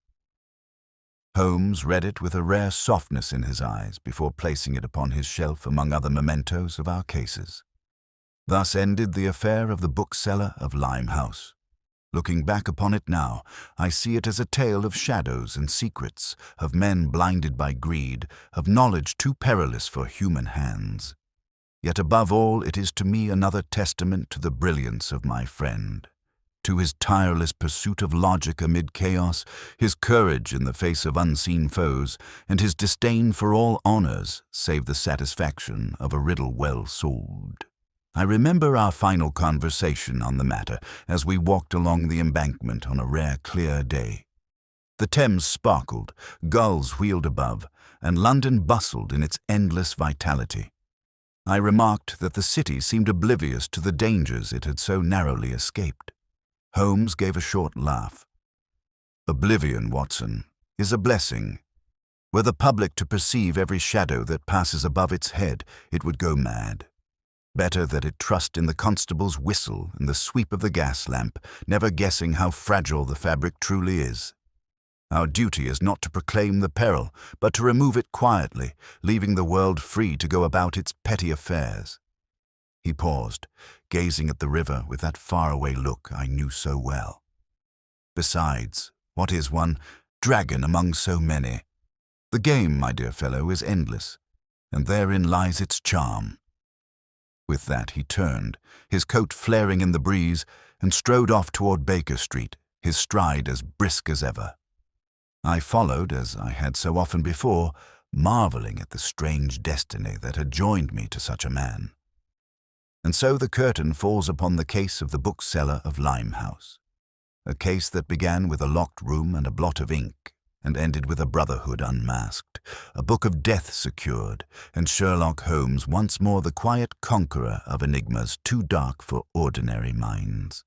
Holmes read it with a rare softness in his eyes before placing it upon his shelf among other mementos of our cases. Thus ended the affair of the Bookseller of Limehouse. Looking back upon it now, I see it as a tale of shadows and secrets, of men blinded by greed, of knowledge too perilous for human hands. Yet above all, it is to me another testament to the brilliance of my friend, to his tireless pursuit of logic amid chaos, his courage in the face of unseen foes, and his disdain for all honors save the satisfaction of a riddle well solved. I remember our final conversation on the matter as we walked along the embankment on a rare clear day. The Thames sparkled, gulls wheeled above, and London bustled in its endless vitality. I remarked that the city seemed oblivious to the dangers it had so narrowly escaped. Holmes gave a short laugh. "Oblivion, Watson, is a blessing. Were the public to perceive every shadow that passes above its head, it would go mad. Better that it trust in the constable's whistle and the sweep of the gas lamp, never guessing how fragile the fabric truly is. Our duty is not to proclaim the peril, but to remove it quietly, leaving the world free to go about its petty affairs." He paused, gazing at the river with that faraway look I knew so well. "Besides, what is one dragon among so many? The game, my dear fellow, is endless, and therein lies its charm." With that he turned, his coat flaring in the breeze, and strode off toward Baker Street, his stride as brisk as ever. I followed, as I had so often before, marveling at the strange destiny that had joined me to such a man. And so the curtain falls upon the case of the Bookseller of Limehouse, a case that began with a locked room and a blot of ink, and ended with a brotherhood unmasked, a book of death secured, and Sherlock Holmes once more the quiet conqueror of enigmas too dark for ordinary minds.